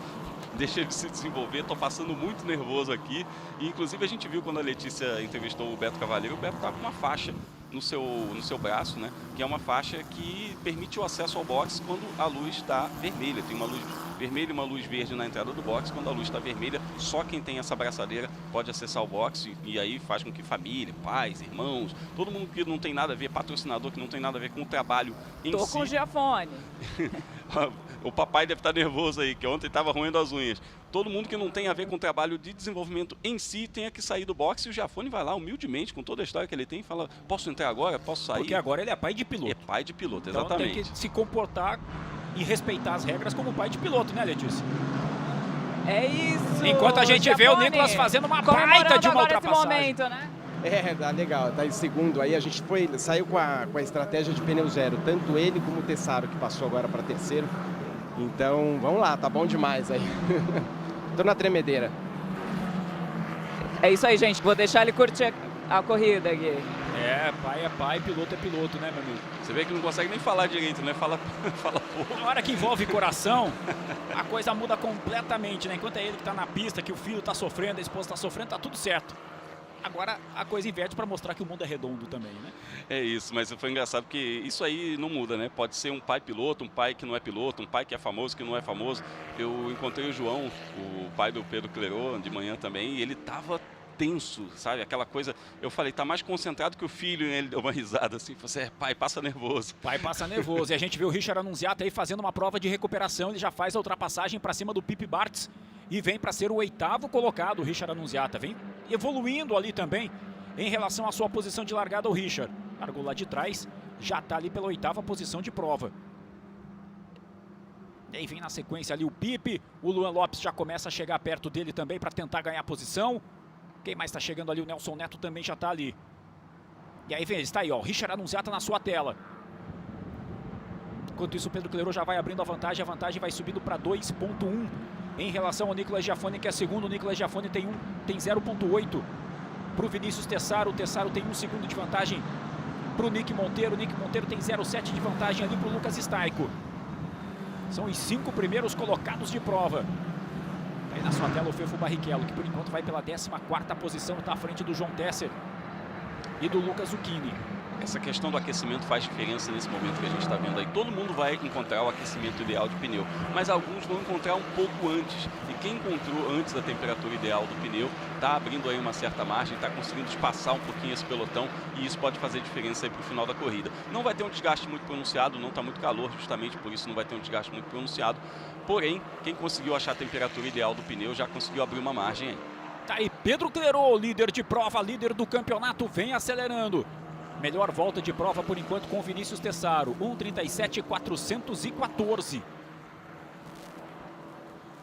ele se desenvolver, tô passando muito nervoso aqui. E inclusive a gente viu quando a Letícia entrevistou o Beto Cavaleiro, o Beto tá com uma faixa no seu braço, né? Que é uma faixa que permite o acesso ao box quando a luz está vermelha. Tem uma luz vermelha e uma luz verde na entrada do box. Quando a luz está vermelha, só quem tem essa braçadeira pode acessar o box, e aí faz com que família, pais, irmãos, todo mundo que não tem nada a ver, patrocinador que não tem nada a ver com o trabalho em Tô si. com o Giafone. O papai deve estar nervoso aí, que ontem estava roendo as unhas. Todo mundo que não tem a ver com o trabalho de desenvolvimento em si tenha que sair do boxe, e o Giafone vai lá humildemente, com toda a história que ele tem, e fala, posso entrar agora? Posso sair? Porque agora ele é pai de piloto. É pai de piloto, Então exatamente. tem que se comportar e respeitar as regras como pai de piloto, né, Letícia? É isso. Enquanto a gente vê o Nicolas fazendo uma baita de uma agora esse ultrapassagem. momento, né? Tá legal, tá em segundo aí, a gente saiu com a estratégia de pneu zero, tanto ele como o Tessaro, que passou agora para terceiro. Então, vamos lá, tá bom demais aí. Tô na tremedeira. É isso aí, gente. Vou deixar ele curtir a corrida aqui. É pai, piloto é piloto, né, meu amigo? Você vê que não consegue nem falar direito, né? Fala pouco. Na hora que envolve coração, a coisa muda completamente, né? Enquanto é ele que tá na pista, que o filho tá sofrendo, a esposa tá sofrendo, tá tudo certo. Agora a coisa inverte para mostrar que o mundo é redondo também, né? É isso, mas foi engraçado porque isso aí não muda, né? Pode ser um pai piloto, um pai que não é piloto, um pai que é famoso, que não é famoso. Eu encontrei o João, o pai do Pedro Clerot, de manhã também, e ele tava tenso, sabe? Aquela coisa, eu falei, tá mais concentrado que o filho, e ele deu uma risada assim, você pai, passa nervoso. Pai passa nervoso. E a gente vê o Richard Annunziata aí fazendo uma prova de recuperação, ele já faz a ultrapassagem para cima do Pipi Bartz e vem para ser o 8º colocado, o Richard Annunziata. Vem evoluindo ali também em relação à sua posição de largada, o Richard. Largou lá de trás, já tá ali pela 8ª posição de prova. E aí vem na sequência ali o Pipi, o Luan Lopes já começa a chegar perto dele também para tentar ganhar posição. Quem mais está chegando ali? O Nelson Neto também já está ali. E aí vem, está aí, ó, o Richard Annunziata na sua tela. Enquanto isso, o Pedro Clerot já vai abrindo a vantagem vai subindo para 2.1 em relação ao Nicolas Giafone, que é segundo. O Nicolas Giafone tem 0.8 para o Vinícius Tessaro. O Tessaro tem 1 segundo de vantagem para o Nick Monteiro. O Nick Monteiro tem 0.7 de vantagem ali para o Lucas Staico. São os 5 primeiros colocados de prova. Aí na sua tela o Fefo Barrichello, que por enquanto vai pela 14ª posição, está à frente do João Tesser e do Lucas Zucchini. Essa questão do aquecimento faz diferença nesse momento que a gente está vendo aí. Todo mundo vai encontrar o aquecimento ideal de pneu, mas alguns vão encontrar um pouco antes. E quem encontrou antes da temperatura ideal do pneu está abrindo aí uma certa margem, está conseguindo espaçar um pouquinho esse pelotão, e isso pode fazer diferença aí para o final da corrida. Não vai ter um desgaste muito pronunciado, não está muito calor, justamente por isso não vai ter um desgaste muito pronunciado. Porém, quem conseguiu achar a temperatura ideal do pneu já conseguiu abrir uma margem aí. Tá aí Pedro Clerot, líder de prova, líder do campeonato, vem acelerando. Melhor volta de prova por enquanto com o Vinícius Tessaro, 1:37.414.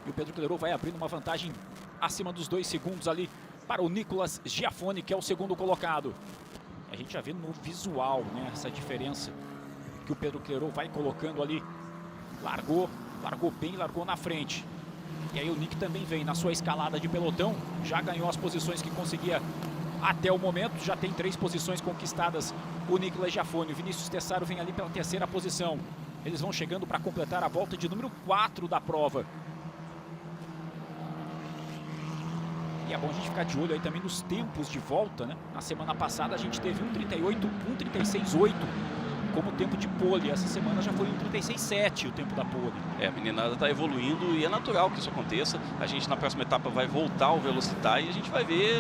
E o Pedro Clerot vai abrindo uma vantagem acima dos 2 segundos ali para o Nicolas Giafone, que é o segundo colocado. A gente já vê no visual, né, essa diferença que o Pedro Clerot vai colocando ali. Largou bem, largou na frente. E aí o Nick também vem na sua escalada de pelotão, já ganhou as posições que conseguia até o momento, já tem 3 posições conquistadas o Nicolas Giafone. O Vinícius Tessaro vem ali pela 3ª posição. Eles vão chegando para completar a volta de número 4 da prova. E é bom a gente ficar de olho aí também nos tempos de volta, né? Na semana passada a gente teve 1:36.8 como tempo de pole. Essa semana já foi 1:36.7 o tempo da pole. A meninada está evoluindo e é natural que isso aconteça. A gente na próxima etapa vai voltar ao Velocitar e a gente vai ver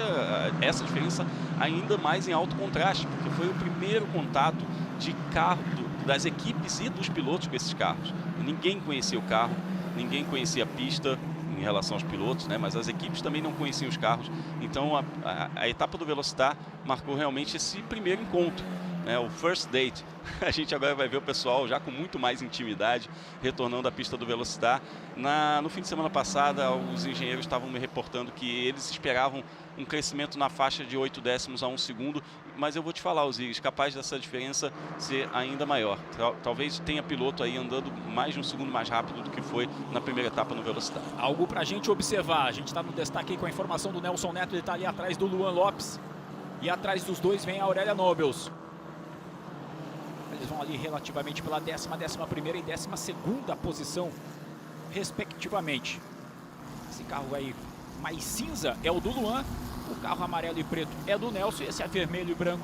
essa diferença ainda mais em alto contraste, porque foi o primeiro contato de carro das equipes e dos pilotos com esses carros. Ninguém conhecia o carro, ninguém conhecia a pista em relação aos pilotos, né? Mas as equipes também não conheciam os carros. Então a etapa do Velocitar marcou realmente esse primeiro encontro, né? O first date. A gente agora vai ver o pessoal já com muito mais intimidade retornando à pista do Velocitar. No fim de semana passada, os engenheiros estavam me reportando que eles esperavam um crescimento na faixa de 8 décimos a 1 segundo, mas eu vou te falar, Osiris, capaz dessa diferença ser ainda maior. Talvez tenha piloto aí andando mais de 1 segundo mais rápido do que foi na primeira etapa no Velocitar. Algo pra gente observar. A gente está no destaque aí com a informação do Nelson Neto, ele está ali atrás do Luan Lopes. E atrás dos dois vem a Aurélia Nobles. Eles vão ali relativamente pela 10ª, 11ª e 12ª posição, respectivamente. Esse carro aí mais cinza é o do Luan, o carro amarelo e preto é do Nelson, e esse vermelho e branco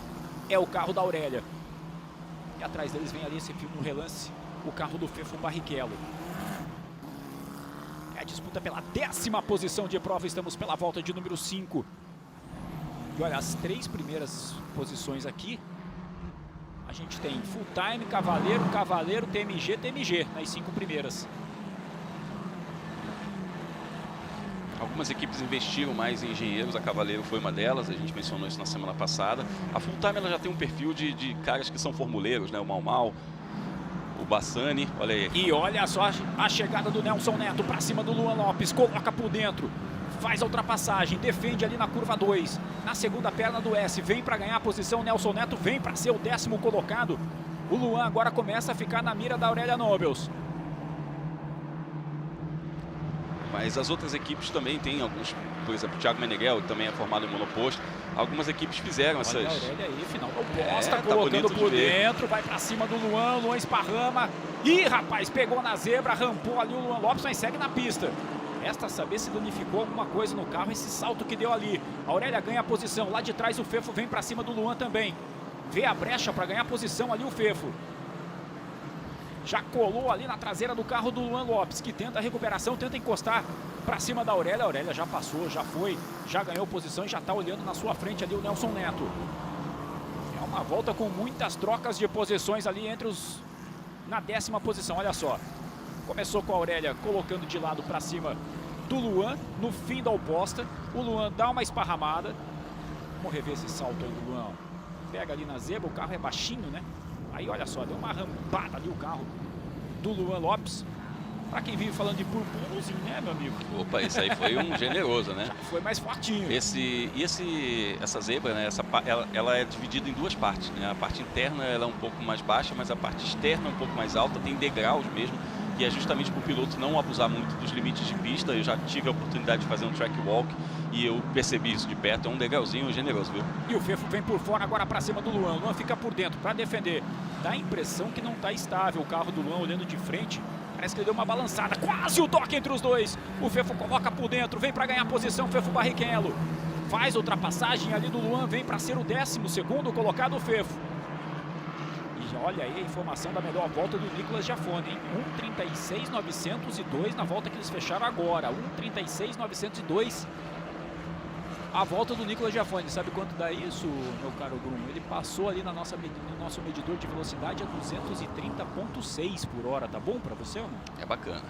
é o carro da Aurélia. E atrás deles vem ali, esse filme no relance, o carro do Fefo Barrichello. É a disputa pela 10ª posição de prova. Estamos pela volta de número 5. E olha, as 3 primeiras posições aqui, a gente tem Full Time, Cavaleiro, Cavaleiro, TMG, TMG, nas 5 primeiras. Algumas equipes investiram mais em engenheiros, a Cavaleiro foi uma delas, a gente mencionou isso na semana passada. A Full Time ela já tem um perfil de caras que são formuleiros, né? O Mau Mau, o Bassani, olha aí. E olha só a chegada do Nelson Neto para cima do Luan Lopes, coloca por dentro, faz a ultrapassagem, defende ali na curva 2, na segunda perna do S, vem para ganhar a posição, Nelson Neto vem para ser o 10º colocado. O Luan agora começa a ficar na mira da Aurélia Nobles. Mas as outras equipes também têm alguns, por exemplo, o Thiago Meneghel, que também é formado em monoposto. Algumas equipes fizeram essas... Olha a Aurélia aí, final da oposta, tá colocando por de ver. dentro, vai pra cima do Luan, Luan esparrama. Ih, rapaz, pegou na zebra, rampou ali o Luan Lopes, mas segue na pista. Resta saber se danificou alguma coisa no carro, esse salto que deu ali. A Aurélia ganha a posição, lá de trás o Fefo vem pra cima do Luan também. Vê a brecha pra ganhar a posição ali o Fefo. Já colou ali na traseira do carro do Luan Lopes, que tenta a recuperação, tenta encostar para cima da Aurélia. A Aurélia já passou, já foi, já ganhou posição e já está olhando na sua frente ali o Nelson Neto. É uma volta com muitas trocas de posições ali entre os... na 10ª posição, olha só. Começou com a Aurélia colocando de lado para cima do Luan, no fim da oposta. O Luan dá uma esparramada. Vamos rever esse salto aí do Luan. Pega ali na zebra, o carro é baixinho, né? Aí olha só, deu uma rampada ali o carro do Luan Lopes. Pra quem vive falando de purpurzinho, né, meu amigo? Opa, esse aí foi um generoso, né? Já foi mais fortinho. Essa zebra, né? Ela é dividida em 2 partes, né? A parte interna ela é um pouco mais baixa, mas a parte externa é um pouco mais alta, tem degraus mesmo. E é justamente para o piloto não abusar muito dos limites de pista. Eu já tive a oportunidade de fazer um track walk e eu percebi isso de perto. É um degrauzinho generoso, viu? E o Fefo vem por fora agora para cima do Luan. O Luan fica por dentro para defender. Dá a impressão que não está estável o carro do Luan olhando de frente. Parece que ele deu uma balançada. Quase o toque entre os dois. O Fefo coloca por dentro. Vem para ganhar posição. Fefo Barrichello faz a ultrapassagem ali do Luan. Vem para ser o 12º colocado o Fefo. Olha aí a informação da melhor volta do Nicolas Giafone, hein? 1:36.902 na volta que eles fecharam agora. 1:36.902 a volta do Nicolas Giafone. Sabe quanto dá isso, meu caro Bruno? Ele passou ali no nosso medidor de velocidade a 230.6 por hora. Tá bom para você ou não? É bacana.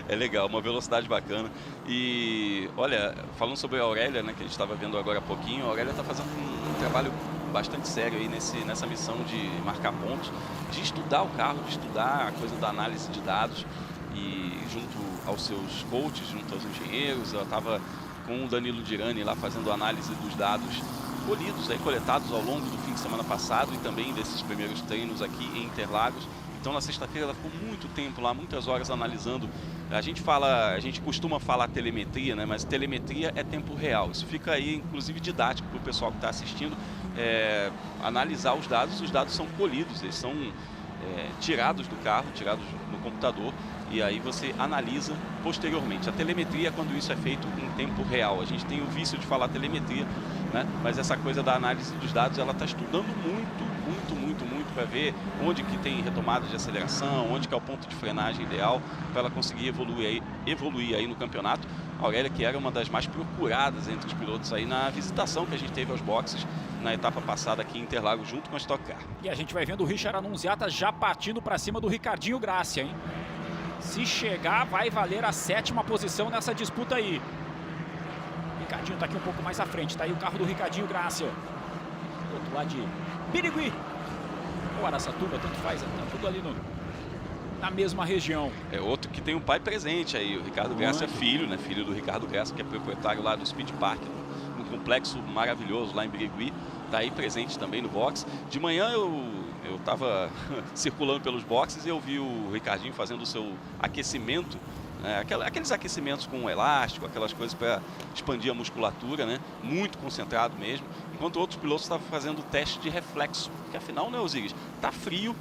É legal, uma velocidade bacana. E olha, falando sobre a Aurélia, né, que a gente estava vendo agora há pouquinho, a Aurélia está fazendo um trabalho bastante sério aí nessa missão de marcar pontos, de estudar o carro, de estudar a coisa da análise de dados e junto aos seus coaches, junto aos engenheiros. Ela estava com o Danilo Dirani lá fazendo análise dos dados colhidos, aí, coletados ao longo do fim de semana passado e também desses primeiros treinos aqui em Interlagos. Então na sexta-feira ela ficou muito tempo lá, muitas horas analisando. A gente costuma falar telemetria, né? Mas telemetria é tempo real. Isso fica aí, inclusive, didático para o pessoal que está assistindo. Analisar os dados são colhidos, eles são tirados do carro, tirados no computador, e aí você analisa posteriormente. A telemetria é quando isso é feito em tempo real. A gente tem o vício de falar telemetria, né? Mas essa coisa da análise dos dados, ela está estudando muito para ver onde que tem retomada de aceleração, onde que é o ponto de frenagem ideal para ela conseguir evoluir aí no campeonato. A Aurélia, que era uma das mais procuradas entre os pilotos aí na visitação que a gente teve aos boxes na etapa passada aqui em Interlagos junto com a Stock Car. E a gente vai vendo o Richard Annunziata já partindo para cima do Ricardinho Gracia, hein? Se chegar, vai valer a 7ª posição nessa disputa aí. O Ricardinho tá aqui um pouco mais à frente, tá aí o carro do Ricardinho Gracia. Do outro lado de Birigui ou Araçatuba, tanto faz, tá tudo ali na mesma região. É outro que tem um pai presente aí, o Ricardo Gracia é filho, né? Filho do Ricardo Gracia, que é proprietário lá do Speed Park, um complexo maravilhoso lá em Birigui. Tá aí presente também no box. De manhã eu tava circulando pelos boxes e eu vi o Ricardinho fazendo o seu aquecimento, né? Aqueles aquecimentos com elástico, aquelas coisas para expandir a musculatura, né? Muito concentrado mesmo. Enquanto outros pilotos estavam fazendo teste de reflexo, porque afinal, né, Osiris, tá frio.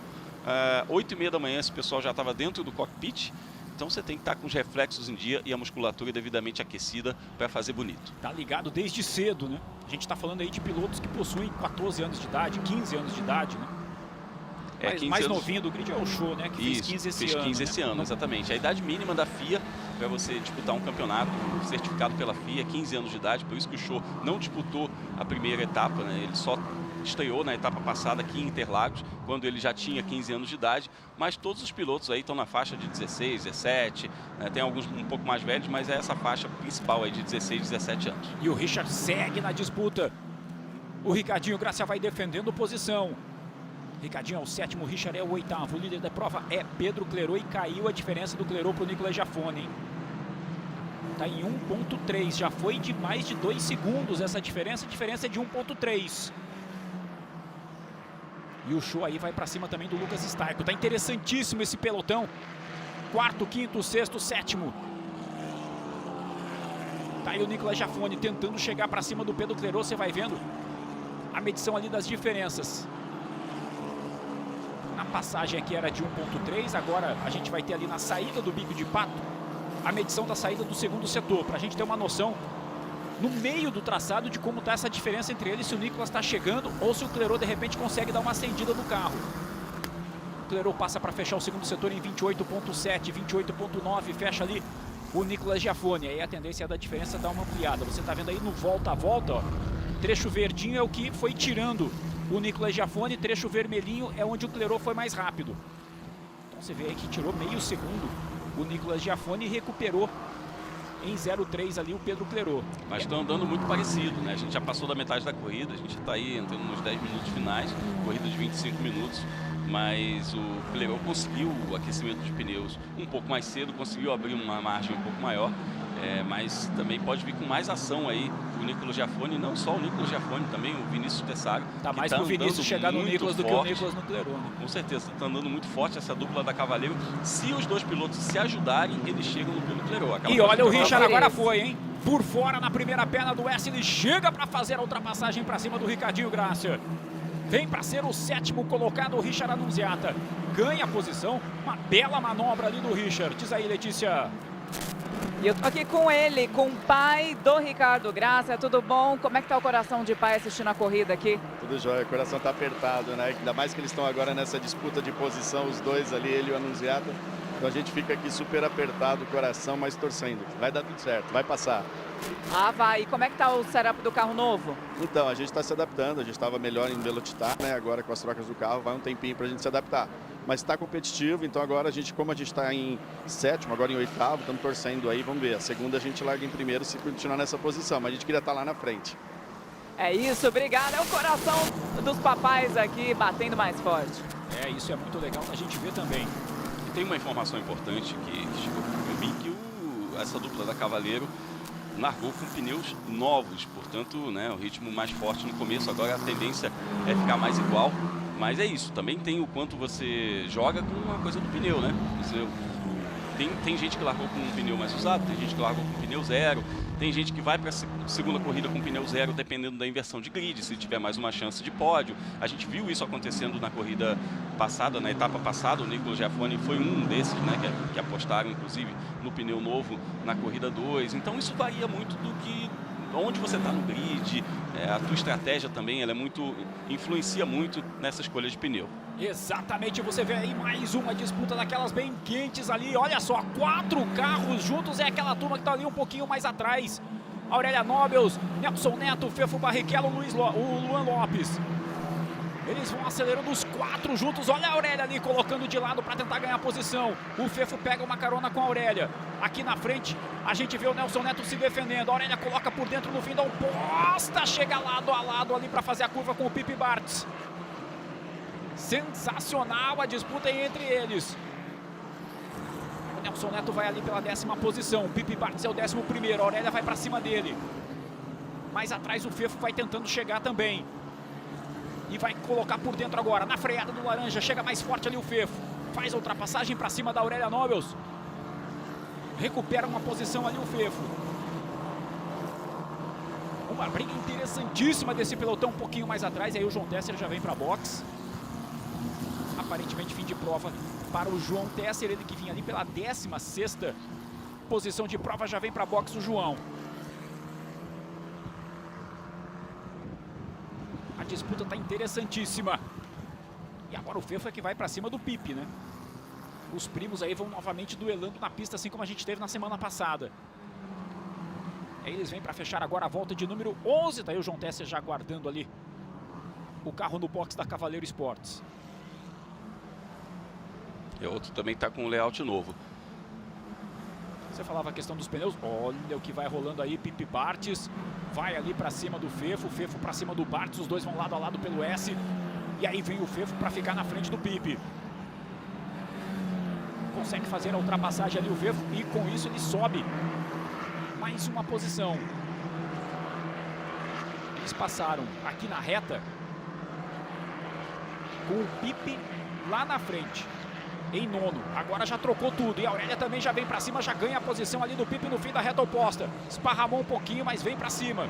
8h30 da manhã esse pessoal já estava dentro do cockpit, então você tem que estar com os reflexos em dia e a musculatura devidamente aquecida para fazer bonito. Tá ligado desde cedo, né? A gente tá falando aí de pilotos que possuem 14 anos de idade, 15 anos de idade, né? Mais novinho do grid é o Show, né? Que fez 15 esse ano. Fez 15 esse ano, exatamente. A idade mínima da FIA para você disputar um campeonato certificado pela FIA, 15 anos de idade, por isso que o Show não disputou a primeira etapa, né? Ele só estreou na etapa passada aqui em Interlagos, quando ele já tinha 15 anos de idade, mas todos os pilotos aí estão na faixa de 16, 17, né? Tem alguns um pouco mais velhos, mas é essa faixa principal aí de 16, 17 anos. E o Richard segue na disputa. O Ricardinho Graça vai defendendo posição. Ricardinho é o 7º, o Richard é o 8º. O líder da prova é Pedro Clerot e caiu a diferença do Clerot para o Nicolas Giafone, hein? Está em 1.3, já foi de mais de 2 segundos essa diferença. A diferença é de 1.3. E o Show aí vai para cima também do Lucas Starco. Tá interessantíssimo esse pelotão. 4º, 5º, 6º, 7º. Tá aí o Nicolas Giafone tentando chegar para cima do Pedro Clerot. Você vai vendo a medição ali das diferenças. Na passagem aqui era de 1.3. Agora a gente vai ter ali na saída do Bico de Pato a medição da saída do segundo setor. Para a gente ter uma noção no meio do traçado de como está essa diferença entre eles, se o Nicolas está chegando ou se o Clerot de repente consegue dar uma acendida no carro. O Clerot passa para fechar o segundo setor em 28.7, 28.9, fecha ali o Nicolas Giafone. Aí a tendência é da diferença dar uma ampliada. Você está vendo aí no volta a volta, ó, trecho verdinho é o que foi tirando o Nicolas Giafone, trecho vermelhinho é onde o Clerot foi mais rápido. Então você vê aí que tirou meio segundo o Nicolas Giafone e recuperou em 0,3 ali o Pedro Clerot. Mas estão andando muito parecido, né? A gente já passou da metade da corrida, a gente está aí entrando nos 10 minutos finais, corrida de 25 minutos, mas o Clerot conseguiu o aquecimento dos pneus um pouco mais cedo, conseguiu abrir uma margem um pouco maior, mas também pode vir com mais ação aí o Nicolas Giafone, não só o Nicolas Giafone, também o Vinícius Tessaro. Tá mais pro Vinícius chegar no Nicolas do que o Nicolas no Clerot, né? Com certeza, está andando muito forte essa dupla da Cavaleiro. Se os dois pilotos se ajudarem, eles chegam no Pedro Clerot. E olha, o Richard agora foi, hein? Por fora na primeira perna do S, ele chega para fazer a ultrapassagem para cima do Ricardinho Graça. Vem para ser o 7º colocado o Richard Annunziata. Ganha a posição, uma bela manobra ali do Richard. Diz aí, Letícia. E eu tô aqui com ele, com o pai do Ricardo Graça. Tudo bom? Como é que tá o coração de pai assistindo a corrida aqui? Tudo jóia, o coração tá apertado, né? Ainda mais que eles estão agora nessa disputa de posição, os dois ali, ele e o Annunziata. Então a gente fica aqui super apertado o coração, mas torcendo. Vai dar tudo certo, vai passar. Ah, vai. E como é que tá o setup do carro novo? Então, a gente está se adaptando, a gente estava melhor em Velocitar, né? Agora com as trocas do carro, vai um tempinho para a gente se adaptar. Mas está competitivo, então agora a gente, como a gente está em 7º, agora em 8º, estamos torcendo aí, vamos ver. A segunda a gente larga em primeiro se continuar nessa posição, mas a gente queria estar lá na frente. É isso, obrigado. É o coração dos papais aqui batendo mais forte. É, isso é muito legal da gente ver também. E tem uma informação importante que chegou para mim, que essa dupla da Cavaleiro largou com pneus novos, portanto, né, o ritmo mais forte no começo, agora a tendência é ficar mais igual, mas é isso, também tem o quanto você joga com uma coisa do pneu, né? Tem gente que largou com um pneu mais usado, tem gente que largou com pneu zero, tem gente que vai para a segunda corrida com pneu zero dependendo da inversão de grid, se tiver mais uma chance de pódio. A gente viu isso acontecendo na corrida passada, na etapa passada, o Nicolas Giafone foi um desses, né, que apostaram inclusive no pneu novo na corrida 2. Então isso varia muito do que onde você está no grid, a tua estratégia também, ela influencia muito nessa escolha de pneu. Exatamente, você vê aí mais uma disputa daquelas bem quentes ali. Olha só, 4 carros juntos, é aquela turma que está ali um pouquinho mais atrás. Aurélia Nobels, Nelson Neto, Fefo Barrichello, o Luan Lopes. Eles vão acelerando os 4 juntos. Olha a Aurélia ali colocando de lado para tentar ganhar posição. O Fefo pega uma carona com a Aurélia. Aqui na frente a gente vê o Nelson Neto se defendendo. A Aurélia coloca por dentro no fim da oposta. Chega lado a lado ali para fazer a curva com o Pipi Bartz. Sensacional a disputa entre eles. O Nelson Neto vai ali pela 10ª posição. O Pipi Bartz é o 11º. A Aurélia vai para cima dele. Mais atrás o Fefo vai tentando chegar também. E vai colocar por dentro agora, na freada do laranja, chega mais forte ali o Fefo. Faz a ultrapassagem para cima da Aurélia Nobels. Recupera uma posição ali o Fefo. Uma briga interessantíssima desse pelotão um pouquinho mais atrás. E aí o João Tesser já vem para box. Aparentemente fim de prova para o João Tesser. Ele que vinha ali pela 16ª posição de prova, já vem para box o João. A disputa está interessantíssima. E agora o Fefo é que vai para cima do Pipi, né? Os primos aí vão novamente duelando na pista, assim como a gente teve na semana passada. Aí eles vêm para fechar agora a volta de número 11. Tá aí o João Tesser já guardando ali o carro no box da Cavaleiro Esportes. E outro também está com um layout novo. Você falava a questão dos pneus. Olha o que vai rolando aí. Pipi Bartz vai ali para cima do Fefo. O Fefo para cima do Bartz. Os dois vão lado a lado pelo S. E aí vem o Fefo para ficar na frente do Pipi. Consegue fazer a ultrapassagem ali o Fefo. E com isso ele sobe mais uma posição. Eles passaram aqui na reta com o Pipi lá na frente, em nono. Agora já trocou tudo. E a Aurélia também já vem pra cima, já ganha a posição ali do Pipi no fim da reta oposta. Esparramou um pouquinho, mas vem pra cima.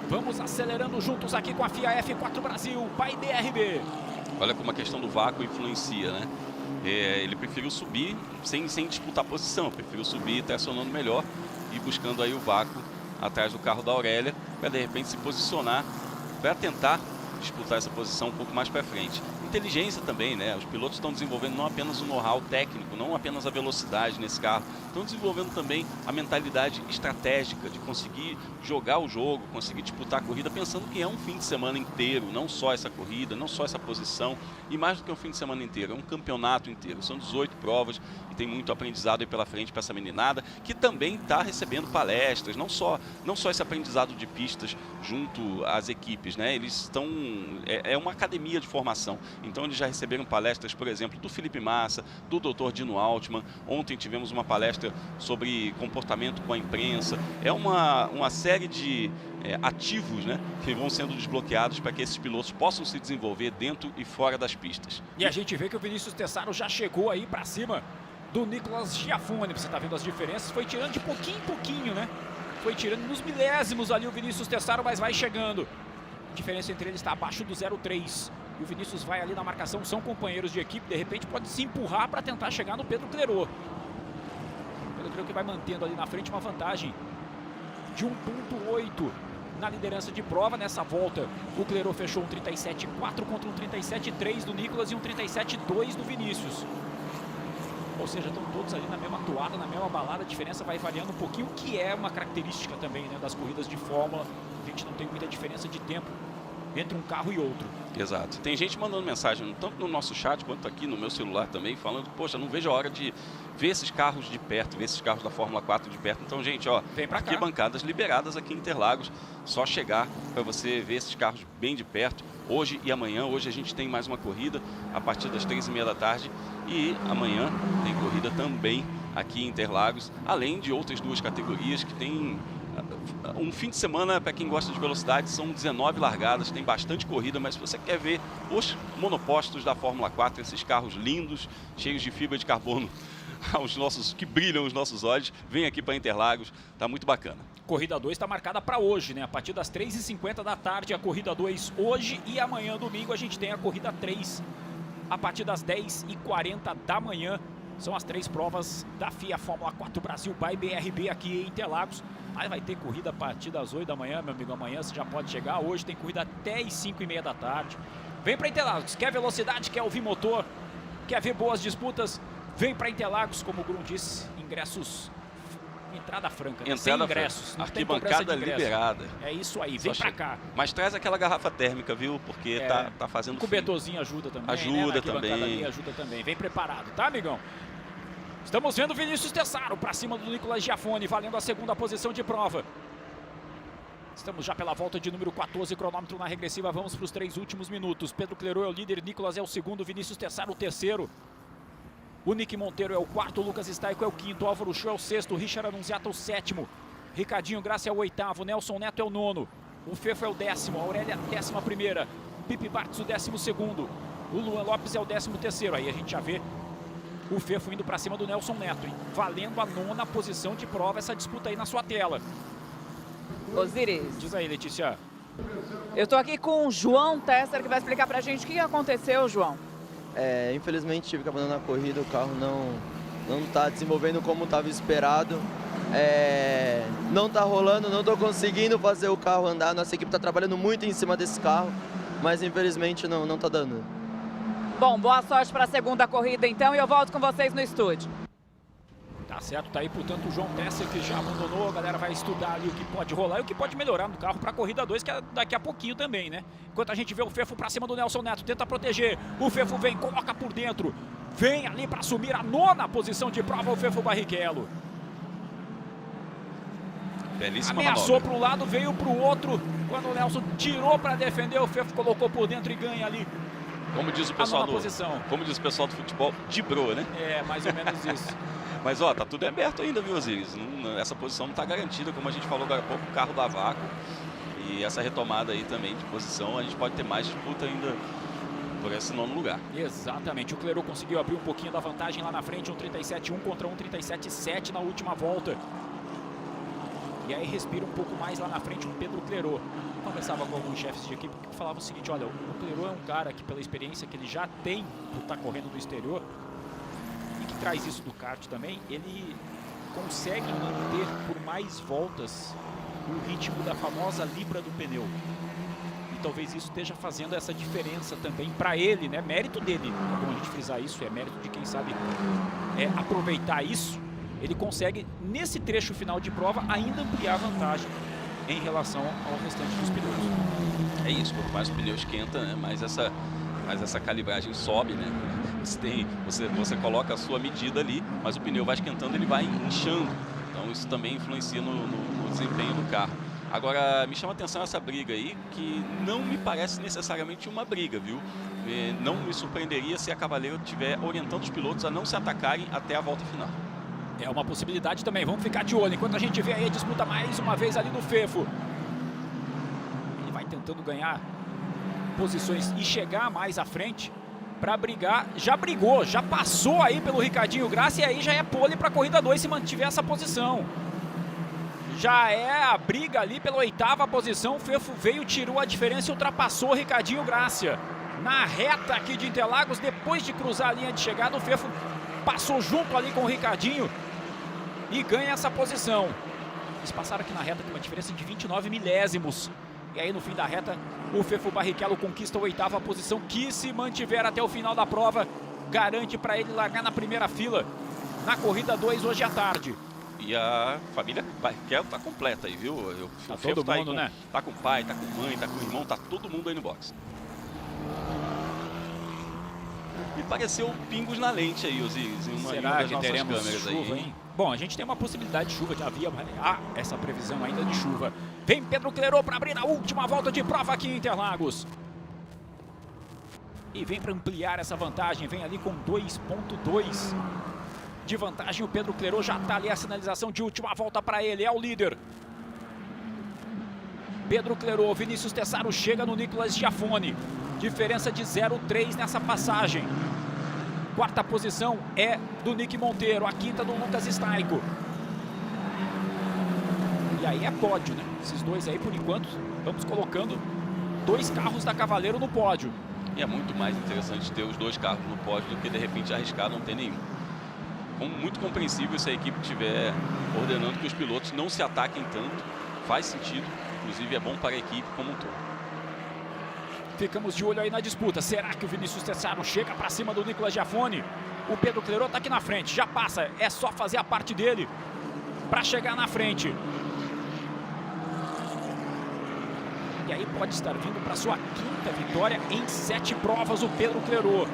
Vamos acelerando juntos aqui com a FIA F4 Brasil, by BRB. Olha como a questão do vácuo influencia, né? Ele preferiu subir sem disputar posição, preferiu subir tracionando melhor e buscando aí o vácuo atrás do carro da Aurélia para de repente se posicionar para tentar disputar essa posição um pouco mais para frente. Inteligência também, né? Os pilotos estão desenvolvendo não apenas o know-how técnico, não apenas a velocidade nesse carro, estão desenvolvendo também a mentalidade estratégica de conseguir jogar o jogo, conseguir disputar a corrida pensando que é um fim de semana inteiro, não só essa corrida, não só essa posição, e mais do que um fim de semana inteiro, é um campeonato inteiro. São 18 provas e tem muito aprendizado aí pela frente para essa meninada, que também está recebendo palestras, não só esse aprendizado de pistas junto às equipes, né? Eles estão... É uma academia de formação. Então eles já receberam palestras, por exemplo, do Felipe Massa, do Dr. Dino Altman. Ontem tivemos uma palestra sobre comportamento com a imprensa. É uma série de ativos, né, que vão sendo desbloqueados para que esses pilotos possam se desenvolver dentro e fora das pistas. E a gente vê que o Vinícius Tessaro já chegou aí para cima do Nicolas Giafone. Você está vendo as diferenças? Foi tirando de pouquinho em pouquinho, né? Foi tirando nos milésimos ali o Vinícius Tessaro, mas vai chegando. A diferença entre eles está abaixo do 0,3. E o Vinícius vai ali na marcação, são companheiros de equipe, de repente pode se empurrar para tentar chegar no Pedro Clerot. Pedro Clerot que vai mantendo ali na frente uma vantagem de 1,8 na liderança de prova. Nessa volta o Clerot fechou um 37,4 contra um 37,3 do Nicolas e um 37,2 do Vinícius. Ou seja, estão todos ali na mesma toada, na mesma balada. A diferença vai variando um pouquinho, o que é uma característica também, né, das corridas de Fórmula. A gente não tem muita diferença de tempo entre um carro e outro. Exato. Tem gente mandando mensagem, tanto no nosso chat quanto aqui no meu celular também, falando, poxa, não vejo a hora de ver esses carros de perto, ver esses carros da Fórmula 4 de perto. Então, gente, ó, vem pra cá. Arquibancadas liberadas aqui em Interlagos, só chegar para você ver esses carros bem de perto. Hoje e amanhã, hoje a gente tem mais uma corrida a partir das 3h30 da tarde e amanhã tem corrida também aqui em Interlagos, além de outras duas categorias que tem... Um fim de semana, para quem gosta de velocidade, são 19 largadas, tem bastante corrida, mas se você quer ver os monopostos da Fórmula 4, esses carros lindos, cheios de fibra de carbono, que brilham os nossos olhos, vem aqui para Interlagos, tá muito bacana. Corrida 2 está marcada para hoje, né? A partir das 3h50 da tarde, a corrida 2 hoje, e amanhã, domingo, a gente tem a corrida 3 a partir das 10h40 da manhã. São as 3 provas da FIA Fórmula 4 Brasil by BRB aqui em Interlagos. Mas vai ter corrida a partir das 8 da manhã, meu amigo. Amanhã você já pode chegar. Hoje tem corrida até as 5h30 da tarde. Vem para Interlagos. Quer velocidade, quer ouvir motor, quer ver boas disputas? Vem para Interlagos, como o Grum disse, ingressos, entrada franca, né? Sem ingressos. Arquibancada liberada. É isso aí, vem para cá. Mas traz aquela garrafa térmica, viu? Porque tá fazendo frio. Cobertorzinho ajuda também. Ajuda, né? também. Ajuda também. Vem preparado, tá, amigão? Estamos vendo o Vinícius Tessaro para cima do Nicolas Giafone, valendo a segunda posição de prova. Estamos já pela volta de número 14, cronômetro na regressiva, vamos para os 3 últimos minutos. Pedro Clerot é o líder, Nicolas é o segundo, Vinícius Tessaro o terceiro. O Nick Monteiro é o quarto, o Lucas Staico é o quinto, Álvaro Show é o sexto, o Richard Annunziata é o sétimo, Ricardinho Graça é o oitavo, Nelson Neto é o nono, o Fefo é o 10º, a Aurélia a 11ª, Pipi Bartz o 12º, o Luan Lopes é o 13º, aí a gente já vê o Fefo indo para cima do Nelson Neto, hein? Valendo a 9ª posição de prova, essa disputa aí na sua tela. Osiris. Diz aí, Letícia. Eu tô aqui com o João Tesser, que vai explicar pra gente o que aconteceu, João. Infelizmente tive que abandonar a corrida, o carro não está desenvolvendo como estava esperado. Não está rolando, não estou conseguindo fazer o carro andar. Nossa equipe está trabalhando muito em cima desse carro, mas infelizmente não está dando. Bom, boa sorte para a segunda corrida então e eu volto com vocês no estúdio. Tá certo, tá aí, portanto, o João Tesser que já abandonou, a galera vai estudar ali o que pode rolar e o que pode melhorar no carro para a corrida 2, que é daqui a pouquinho também, né? Enquanto a gente vê o Fefo para cima do Nelson Neto, tenta proteger, o Fefo vem, coloca por dentro, vem ali para assumir a 9ª posição de prova o Fefo Barrichello. Belíssima Ameaçou manobra. para um lado, veio para o outro, quando o Nelson tirou para defender, o Fefo colocou por dentro e ganha ali. Como diz o pessoal posição. do futebol, dibrou, né? É, mais ou menos isso. Mas ó, tá tudo aberto ainda, viu, Osiris? Essa posição não tá garantida, como a gente falou agora há pouco, o carro dá vácuo. E essa retomada aí também de posição, a gente pode ter mais disputa ainda por esse 9º lugar. Exatamente, o Clerô conseguiu abrir um pouquinho da vantagem lá na frente, 1:37.1 contra 1:37.7 na última volta. E aí respira um pouco mais lá na frente o Pedro Clerô. Eu conversava com alguns chefes de equipe que falavam o seguinte, olha, o Clerô é um cara que pela experiência que ele já tem por estar correndo no exterior, e que traz isso do kart também, ele consegue manter por mais voltas o ritmo da famosa libra do pneu. E talvez isso esteja fazendo essa diferença também para ele, né? Mérito dele, é bom a gente frisar isso, é mérito de quem sabe aproveitar isso. Ele consegue, nesse trecho final de prova, ainda ampliar a vantagem em relação ao restante dos pneus. É isso, quanto mais o pneu esquenta, né, mais essa calibragem sobe, né? Você coloca a sua medida ali, mas o pneu vai esquentando, ele vai inchando. Então isso também influencia no desempenho do carro. Agora, me chama a atenção essa briga aí, que não me parece necessariamente uma briga, viu? Não me surpreenderia se a Cavaleiro estiver orientando os pilotos a não se atacarem até a volta final. É uma possibilidade também, vamos ficar de olho. Enquanto a gente vê aí a disputa mais uma vez ali do Fefo. Ele vai tentando ganhar posições e chegar mais à frente para brigar. Já brigou, já passou aí pelo Ricardinho Graça e aí já é pole para a corrida 2 se mantiver essa posição. Já é a briga ali pela 8ª posição. O Fefo veio, tirou a diferença e ultrapassou o Ricardinho Graça. Na reta aqui de Interlagos, depois de cruzar a linha de chegada, o Fefo passou junto ali com o Ricardinho e ganha essa posição. Eles passaram aqui na reta com uma diferença de 29 milésimos. E aí no fim da reta, o Fefo Barrichello conquista a 8ª posição, que se mantiver até o final da prova, garante para ele largar na primeira fila na corrida 2 hoje à tarde. E a família Barrichello tá completa aí, viu? Tá todo mundo, aí né? Tá com o pai, tá com a mãe, tá com o irmão, tá todo mundo aí no box. Me pareceu pingos na lente aí, Osiris, em uma Será das que nossas teremos câmeras chuva, aí, hein? Bom, a gente tem uma possibilidade de chuva, já havia essa previsão ainda de chuva. Vem Pedro Clerô para abrir a última volta de prova aqui em Interlagos. E vem para ampliar essa vantagem, vem ali com 2.2 de vantagem. O Pedro Clerô já está ali, a sinalização de última volta para ele, é o líder. Pedro Clerô, Vinícius Tessaro chega no Nicolas Schiaffoni. Diferença de 0,3 nessa passagem. 4ª posição é do Nick Monteiro, a 5ª do Lucas Staico. E aí é pódio, né? Esses dois aí, por enquanto, vamos colocando 2 carros da Cavaleiro no pódio. E é muito mais interessante ter os 2 carros no pódio do que de repente arriscar não ter nenhum. Muito compreensível se a equipe estiver ordenando que os pilotos não se ataquem tanto. Faz sentido, inclusive é bom para a equipe como um todo. Ficamos de olho aí na disputa. Será que o Vinícius Tessaro chega para cima do Nicolas Schiaffoni? O Pedro Clerô está aqui na frente, já passa. É só fazer a parte dele para chegar na frente. E aí pode estar vindo para sua 5ª vitória em 7 provas o Pedro Clerô.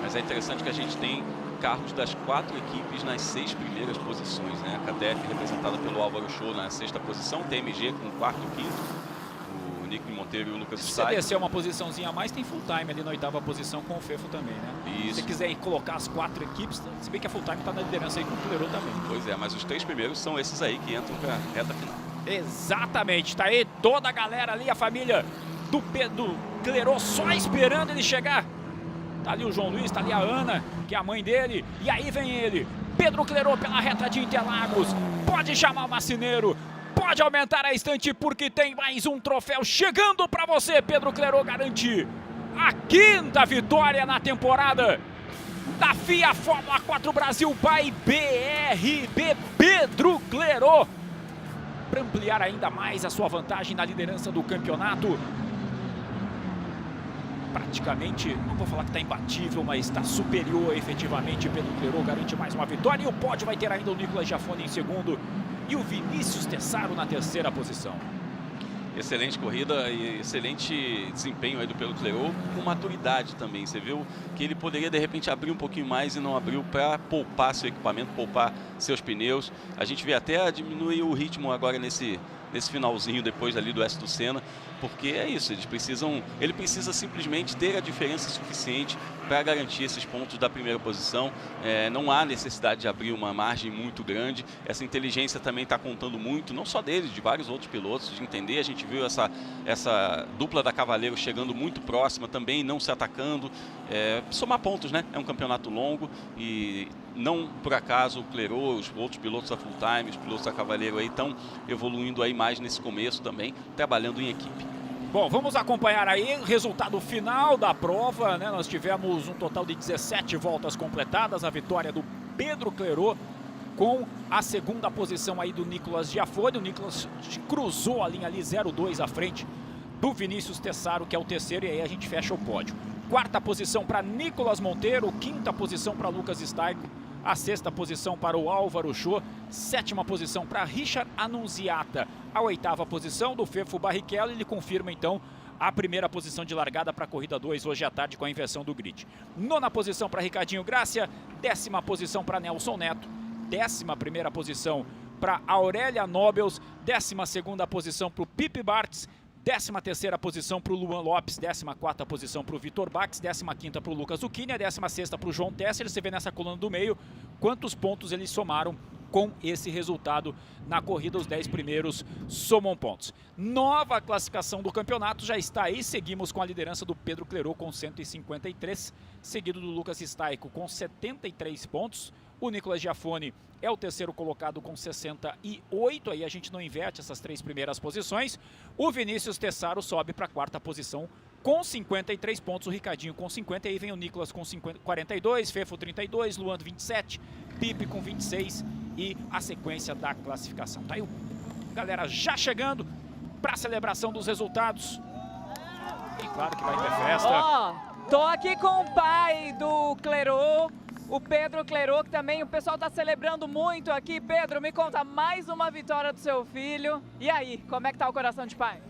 Mas é interessante que a gente tem carros das 4 equipes nas 6 primeiras posições, né? A KTF representada pelo Álvaro Show na 6ª posição, TMG com o 4º e 5º, o Nick Monteiro e o Lucas Se Staico. você descer uma posiçãozinha a mais, tem full time ali na 8ª posição com o Fefo também, né? Isso. Se você quiser colocar as 4 equipes, se bem que a full time está na liderança aí com o Clerô também. Pois é, mas os 3 primeiros são esses aí que entram para a reta final. Exatamente, tá aí toda a galera ali, a família do Pedro Clerô só esperando ele chegar. Tá ali o João Luiz, tá ali a Ana, que é a mãe dele. E aí vem ele, Pedro Clerô pela reta de Interlagos. Pode chamar o marceneiro, pode aumentar a estante porque tem mais um troféu chegando para você, Pedro Clerô, garantir a 5ª vitória na temporada da FIA Fórmula 4 Brasil by BRB. Pedro Clerô, para ampliar ainda mais a sua vantagem na liderança do campeonato. praticamente, não vou falar que está imbatível, mas está superior efetivamente. Pedro Clerot garante mais uma vitória. E o pódio vai ter ainda o Nicolas Giafone em segundo e o Vinícius Tessaro na terceira posição. Excelente corrida e excelente desempenho aí do Pedro Clerot, com maturidade também. Você viu que ele poderia de repente abrir um pouquinho mais e não abriu para poupar seu equipamento, poupar seus pneus. A gente vê até diminuir o ritmo agora nesse finalzinho depois ali do S do Senna, porque é isso, ele precisa simplesmente ter a diferença suficiente para garantir esses pontos da primeira posição. Não há necessidade de abrir uma margem muito grande. Essa inteligência também está contando muito, não só dele, de vários outros pilotos, de entender. A gente viu essa dupla da Cavaleiro chegando muito próxima também, não se atacando. Somar pontos, né? É um campeonato longo e não por acaso o Clerot, os outros pilotos da Full Time, os pilotos da Cavaleiro aí estão evoluindo aí mais nesse começo também, trabalhando em equipe. Bom, vamos acompanhar aí o resultado final da prova, né? Nós tivemos um total de 17 voltas completadas, a vitória do Pedro Clerot com a segunda posição aí do Nicolas Giafone. O Nicolas cruzou a linha ali 0,2 à frente do Vinícius Tessaro, que é o terceiro, e aí a gente fecha o pódio. Quarta posição para Nicolas Monteiro, quinta posição para Lucas Staico, a sexta posição para o Álvaro Cho, sétima posição para Richard Annunziata, a oitava posição do Fefo Barrichello. Ele confirma então a primeira posição de largada para a corrida 2 hoje à tarde com a inversão do grid. Nona posição para Ricardinho Grácia, décima posição para Nelson Neto, 11ª posição para Aurélia Nobels, 12ª posição para o Pipe Bartz, 13ª posição para o Luan Lopes, 14ª posição para o Vitor Bax, 15ª para o Lucas Zucchini, 16ª para o João Tesser. Você vê nessa coluna do meio quantos pontos eles somaram com esse resultado na corrida. Os 10 primeiros somam pontos. Nova classificação do campeonato já está aí. Seguimos com a liderança do Pedro Clerot com 153, seguido do Lucas Staico com 73 pontos. O Nicolas Giafone é o terceiro colocado com 68, aí a gente não inverte essas 3 primeiras posições. O Vinícius Tessaro sobe para a quarta posição com 53 pontos, o Ricardinho com 50, aí vem o Nicolas com 42, Fefo 32, Luan 27, Pipe com 26 e a sequência da classificação. Tá aí o galera já chegando para a celebração dos resultados. E claro que vai ter festa. Tô aqui com o pai do Clerot, o Pedro Clerot, que também o pessoal está celebrando muito aqui. Pedro, me conta mais uma vitória do seu filho. E aí, como é que tá o coração de pai?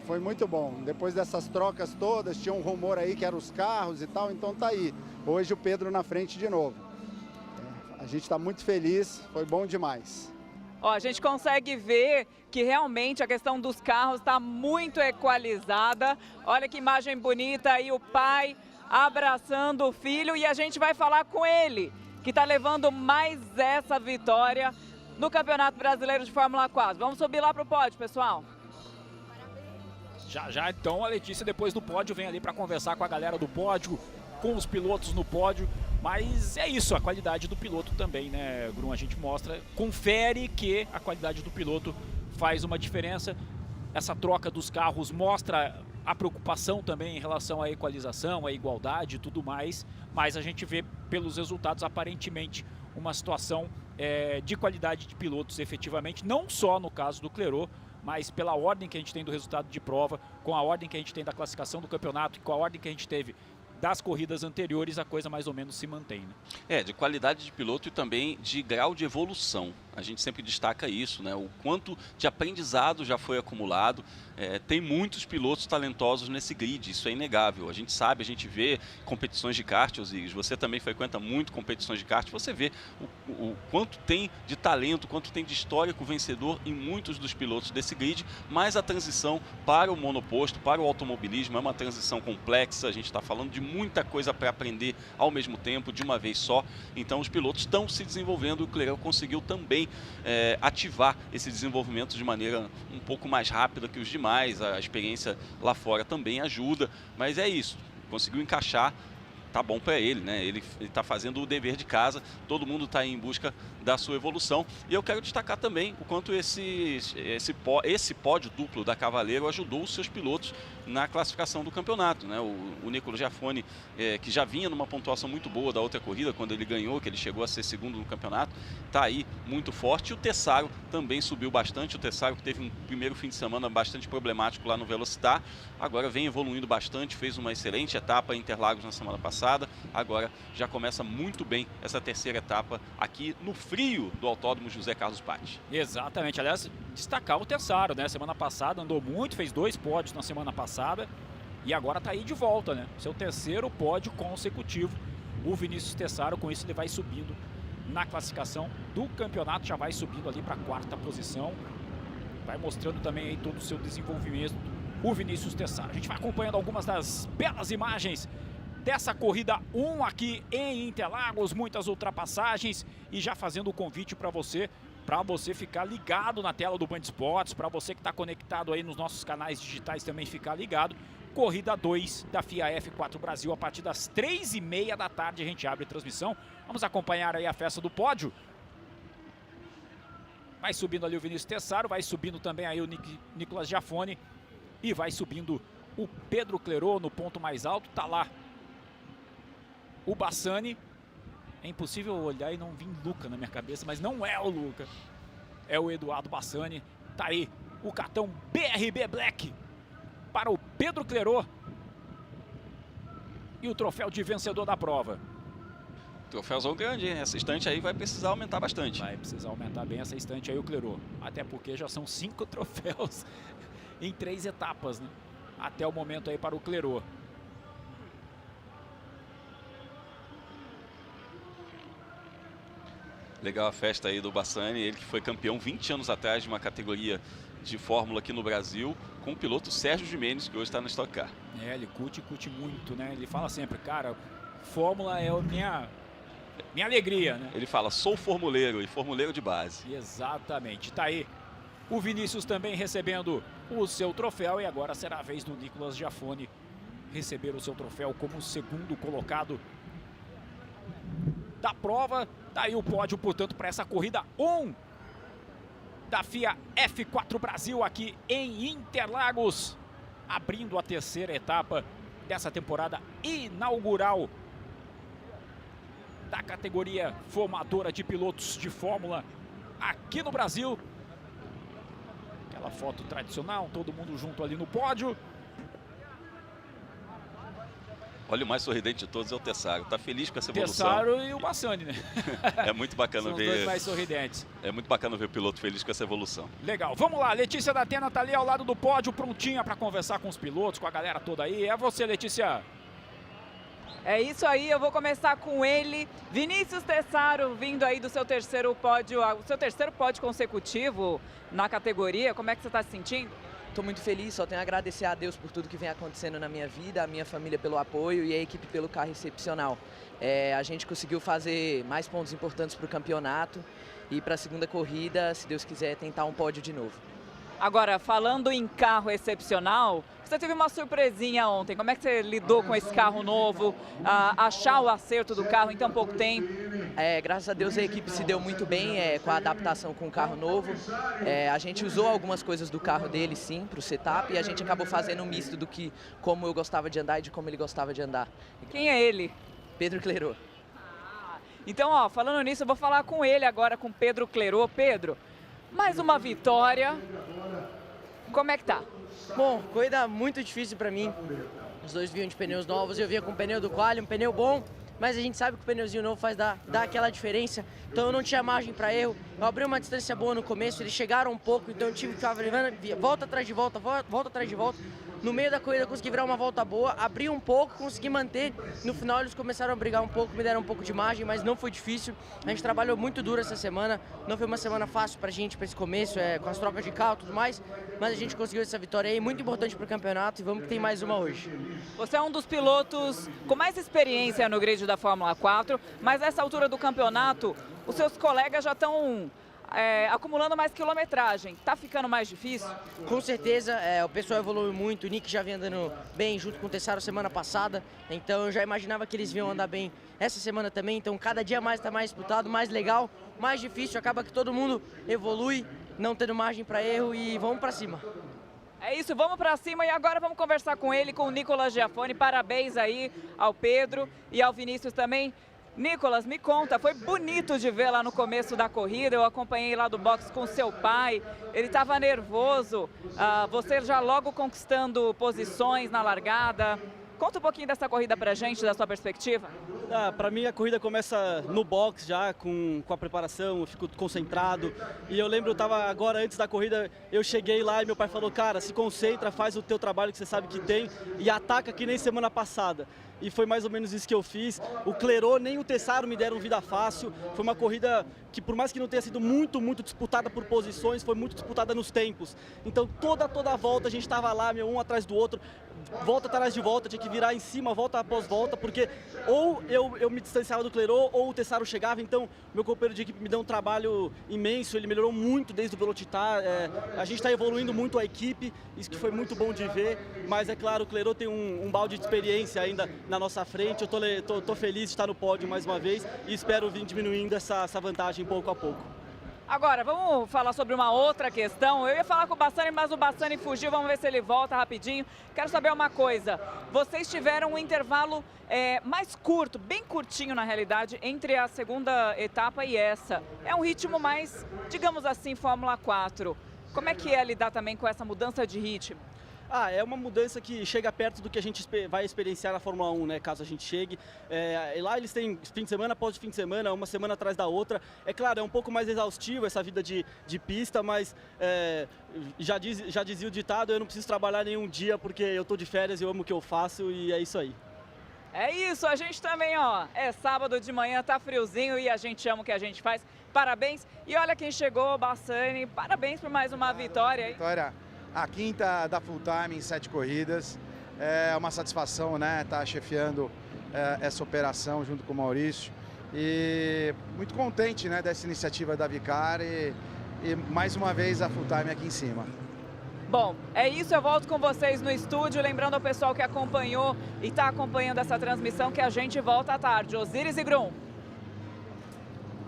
Foi muito bom. Depois dessas trocas todas, tinha um rumor aí que eram os carros e tal, então tá aí. Hoje o Pedro na frente de novo. A gente está muito feliz, foi bom demais. A gente consegue ver que realmente a questão dos carros está muito equalizada. Olha que imagem bonita aí, o pai abraçando o filho, e a gente vai falar com ele, que está levando mais essa vitória no Campeonato Brasileiro de Fórmula 4. Vamos subir lá para o pódio, pessoal. Já então a Letícia depois do pódio vem ali para conversar com a galera do pódio, com os pilotos no pódio. Mas é isso, a qualidade do piloto também, né, Grum? A gente mostra, confere que a qualidade do piloto faz uma diferença. Essa troca dos carros mostra a preocupação também em relação à equalização, à igualdade e tudo mais. Mas a gente vê pelos resultados, aparentemente, uma situação de qualidade de pilotos efetivamente, não só no caso do Clerot, mas pela ordem que a gente tem do resultado de prova, com a ordem que a gente tem da classificação do campeonato e com a ordem que a gente teve das corridas anteriores, a coisa mais ou menos se mantém, né? De qualidade de piloto e também de grau de evolução. A gente sempre destaca isso, né? O quanto de aprendizado já foi acumulado. Tem muitos pilotos talentosos nesse grid, isso é inegável. A gente sabe, a gente vê competições de kart, Osiris, você também frequenta muito competições de kart, você vê o quanto tem de talento, quanto tem de histórico vencedor em muitos dos pilotos desse grid, mas a transição para o monoposto, para o automobilismo, é uma transição complexa. A gente está falando de muita coisa para aprender ao mesmo tempo, de uma vez só. Então os pilotos estão se desenvolvendo e o Clerot conseguiu também ativar esse desenvolvimento de maneira um pouco mais rápida que os demais. A experiência lá fora também ajuda, mas é isso, conseguiu encaixar tá bom para ele, né? Ele está fazendo o dever de casa, todo mundo está em busca da sua evolução. E eu quero destacar também o quanto esse pódio duplo da Cavaleiro ajudou os seus pilotos na classificação do campeonato, né? O Nicolas Giafone, que já vinha numa pontuação muito boa da outra corrida, quando ele ganhou, que ele chegou a ser segundo no campeonato, está aí muito forte. E o Tessaro também subiu bastante. O Tessaro, que teve um primeiro fim de semana bastante problemático lá no Velocitar, agora vem evoluindo bastante, fez uma excelente etapa em Interlagos na semana passada, agora já começa muito bem essa terceira etapa aqui no frio do Autódromo José Carlos Patti. Exatamente, aliás, destacar o Tessaro, né? Semana passada andou muito, fez 2 pódios na semana passada e agora tá aí de volta, né? Seu terceiro pódio consecutivo. O Vinícius Tessaro, com isso ele vai subindo na classificação do campeonato, já vai subindo ali para a 4ª posição. Vai mostrando também aí todo o seu desenvolvimento, o Vinícius Tessaro. A gente vai acompanhando algumas das belas imagens dessa corrida 1 aqui em Interlagos, muitas ultrapassagens e já fazendo o convite para você ficar ligado na tela do Band Esportes, para você que está conectado aí nos nossos canais digitais também ficar ligado. Corrida 2 da FIA F4 Brasil, a partir das 3h30 da tarde a gente abre a transmissão. Vamos acompanhar aí a festa do pódio. Vai subindo ali o Vinícius Tessaro, vai subindo também aí o Nicolas Giafone e vai subindo o Pedro Clerot no ponto mais alto. Tá lá o Bassani. É impossível olhar e não vir Luca na minha cabeça, mas não é o Luca. É o Eduardo Bassani. Tá aí o cartão BRB Black para o Pedro Clerot. E o troféu de vencedor da prova. Troféuzão grande, hein? Essa estante aí vai precisar aumentar bastante. Vai precisar aumentar bem essa estante aí o Clerot. Até porque já são 5 troféus em 3 etapas, né? Até o momento aí para o Clerot. Legal a festa aí do Bassani, ele que foi campeão 20 anos atrás de uma categoria de Fórmula aqui no Brasil, com o piloto Sérgio Gimenez, que hoje está no Stock Car. É, ele curte muito, né? Ele fala sempre, cara, Fórmula é a minha alegria, né? Ele fala, sou formuleiro e formuleiro de base. Exatamente, tá aí o Vinícius também recebendo o seu troféu e agora será a vez do Nicolas Giafone receber o seu troféu como segundo colocado da prova. Tá aí o pódio, portanto, para essa corrida 1 da FIA F4 Brasil aqui em Interlagos, abrindo a terceira etapa dessa temporada inaugural da categoria formadora de pilotos de Fórmula aqui no Brasil. Aquela foto tradicional, todo mundo junto ali no pódio. Olha, o mais sorridente de todos é o Tessaro. Tá feliz com essa evolução. Tessaro e o Bassani, né? É muito bacana São ver. os dois mais sorridentes. É muito bacana ver o piloto feliz com essa evolução. Legal. Vamos lá, Letícia da Atena tá ali ao lado do pódio, prontinha para conversar com os pilotos, com a galera toda aí. É você, Letícia. É isso aí, eu vou começar com ele, Vinícius Tessaro, vindo aí do seu terceiro pódio, consecutivo na categoria. Como é que você está se sentindo? Estou muito feliz, só tenho a agradecer a Deus por tudo que vem acontecendo na minha vida, a minha família pelo apoio e a equipe pelo carro excepcional. A gente conseguiu fazer mais pontos importantes para o campeonato e para a segunda corrida, se Deus quiser, tentar um pódio de novo. Agora, falando em carro excepcional, você teve uma surpresinha ontem. Como é que você lidou com esse carro novo, achar o acerto do carro em tão pouco tempo? Graças a Deus a equipe se deu muito bem com a adaptação com o carro novo. A gente usou algumas coisas do carro dele, sim, para o setup, e a gente acabou fazendo um misto do que como eu gostava de andar e de como ele gostava de andar. Quem é ele? Pedro Clerot. Então, ó, falando nisso, eu vou falar com ele agora, com Pedro Clerot. Pedro, mais uma vitória. Como é que tá? Bom, corrida muito difícil para mim. Os dois vinham de pneus novos, eu vinha com o pneu do Quali, um pneu bom, mas a gente sabe que o pneuzinho novo faz dar aquela diferença, então eu não tinha margem para erro. Eu abri uma distância boa no começo, eles chegaram um pouco, então eu tive que ficar levando, volta atrás de volta, volta atrás de volta. No meio da corrida eu consegui virar uma volta boa, abri um pouco, consegui manter. No final eles começaram a brigar um pouco, me deram um pouco de margem, mas não foi difícil. A gente trabalhou muito duro essa semana, não foi uma semana fácil pra gente, pra esse começo, com as trocas de carro e tudo mais, mas a gente conseguiu essa vitória aí, muito importante pro campeonato, e vamos que tem mais uma hoje. Você é um dos pilotos com mais experiência no grid da Fórmula 4, mas nessa altura do campeonato, os seus colegas já estão acumulando mais quilometragem. Tá ficando mais difícil? Com certeza, o pessoal evoluiu muito, o Nick já vinha andando bem junto com o Tessaro semana passada, então eu já imaginava que eles vinham andar bem essa semana também, então cada dia mais está mais disputado, mais legal, mais difícil, acaba que todo mundo evolui, não tendo margem para erro e vamos para cima. É isso, vamos para cima e agora vamos conversar com ele, com o Nicolas Giafone. Parabéns aí ao Pedro e ao Vinícius também. Nicolas, me conta, foi bonito de ver lá no começo da corrida, eu acompanhei lá do box com seu pai, ele estava nervoso, você já logo conquistando posições na largada. Conta um pouquinho dessa corrida pra gente, da sua perspectiva. Para mim a corrida começa no box já, com a preparação, eu fico concentrado. E eu lembro, eu estava agora antes da corrida, eu cheguei lá e meu pai falou, cara, se concentra, faz o teu trabalho que você sabe que tem e ataca que nem semana passada. E foi mais ou menos isso que eu fiz. O Clerô nem o Tessaro me deram vida fácil. Foi uma corrida que, por mais que não tenha sido muito disputada por posições, foi muito disputada nos tempos. Então toda a volta a gente estava lá, um atrás do outro, volta atrás de volta, tinha que virar em cima, volta após volta, porque ou eu me distanciava do Clerô ou o Tessaro chegava. Então meu companheiro de equipe me deu um trabalho imenso, ele melhorou muito desde o Velocitar. A gente está evoluindo muito a equipe, isso que foi muito bom de ver, mas é claro, o Clerô tem um balde de experiência ainda na nossa frente. Eu tô feliz de estar no pódio mais uma vez e espero vir diminuindo essa vantagem pouco a pouco. Agora, vamos falar sobre uma outra questão. Eu ia falar com o Bassani, mas o Bassani fugiu. Vamos ver se ele volta rapidinho. Quero saber uma coisa. Vocês tiveram um intervalo mais curto, bem curtinho na realidade, entre a segunda etapa e essa. É um ritmo mais, digamos assim, Fórmula 4. Como é que é lidar também com essa mudança de ritmo? É uma mudança que chega perto do que a gente vai experienciar na Fórmula 1, né, caso a gente chegue. Lá eles têm fim de semana após fim de semana, uma semana atrás da outra. É claro, é um pouco mais exaustivo essa vida de pista, mas já dizia o ditado, eu não preciso trabalhar nenhum dia porque eu tô de férias, eu amo o que eu faço e é isso aí. É isso, a gente também, ó, é sábado de manhã, tá friozinho e a gente ama o que a gente faz. Parabéns. E olha quem chegou, Bassani, parabéns por mais uma vitória aí. Vitória. A quinta da Full Time em 7 corridas, é uma satisfação, né, estar chefiando essa operação junto com o Maurício e muito contente, né, dessa iniciativa da Vicar e mais uma vez a Full Time aqui em cima. Bom, é isso, eu volto com vocês no estúdio, lembrando ao pessoal que acompanhou e está acompanhando essa transmissão que a gente volta à tarde. Osiris e Grum.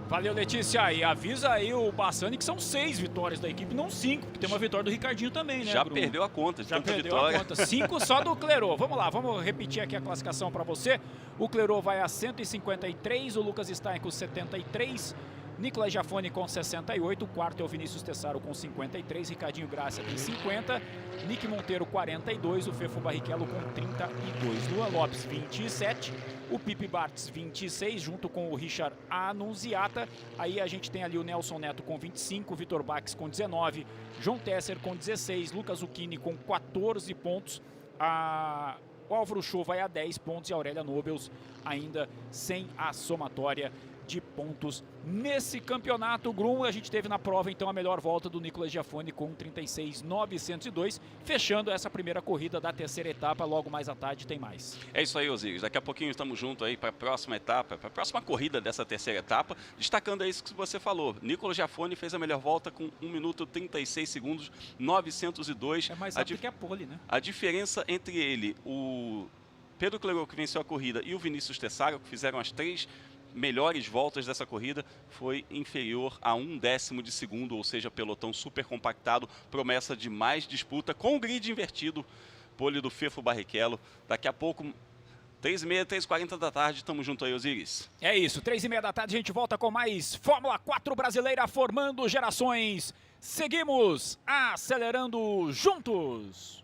Valeu, Letícia. E avisa aí o Bassani que são 6 vitórias da equipe, não 5, porque tem uma vitória do Ricardinho também, né, Já Bruno? perdeu a conta de tanta perdeu vitória. a conta. 5 só do Clerô. Vamos lá, vamos repetir aqui a classificação para você. O Clerô vai a 153, o Lucas Stein com 73, Nicolas Giafone com 68, o quarto é o Vinícius Tessaro com 53, Ricardinho Graça tem 50, Nick Monteiro 42, o Fefo Barrichello com 32, Luan Lopes 27, o Pipe Bartz 26, junto com o Richard Annunziata. Aí a gente tem ali o Nelson Neto com 25, o Vitor Bax com 19, João Tesser com 16, Lucas Zucchini com 14 pontos, o Álvaro Show vai a 10 pontos e a Aurélia Nobels ainda sem a somatória de pontos nesse campeonato. Grum, a gente teve na prova então a melhor volta do Nicolas Giafone com 36.902, fechando essa primeira corrida da terceira etapa. Logo mais à tarde tem mais. É isso aí, Osiris. Daqui a pouquinho estamos juntos aí para a próxima etapa, para a próxima corrida dessa terceira etapa, destacando aí isso que você falou. Nicolas Giafone fez a melhor volta com 1 minuto 36 segundos, 902. É mais rápido que a pole, né? A diferença entre ele, o Pedro Clerô, que venceu a corrida, e o Vinícius Tessaro, que fizeram as 3 melhores voltas dessa corrida, foi inferior a 1/10 de segundo, ou seja, pelotão super compactado, promessa de mais disputa com o grid invertido, pole do Fefo Barrichello. Daqui a pouco, 3h30, 3h40 da tarde, estamos junto aí, Osiris. É isso, 3h30 da tarde a gente volta com mais Fórmula 4 brasileira formando gerações. Seguimos acelerando juntos.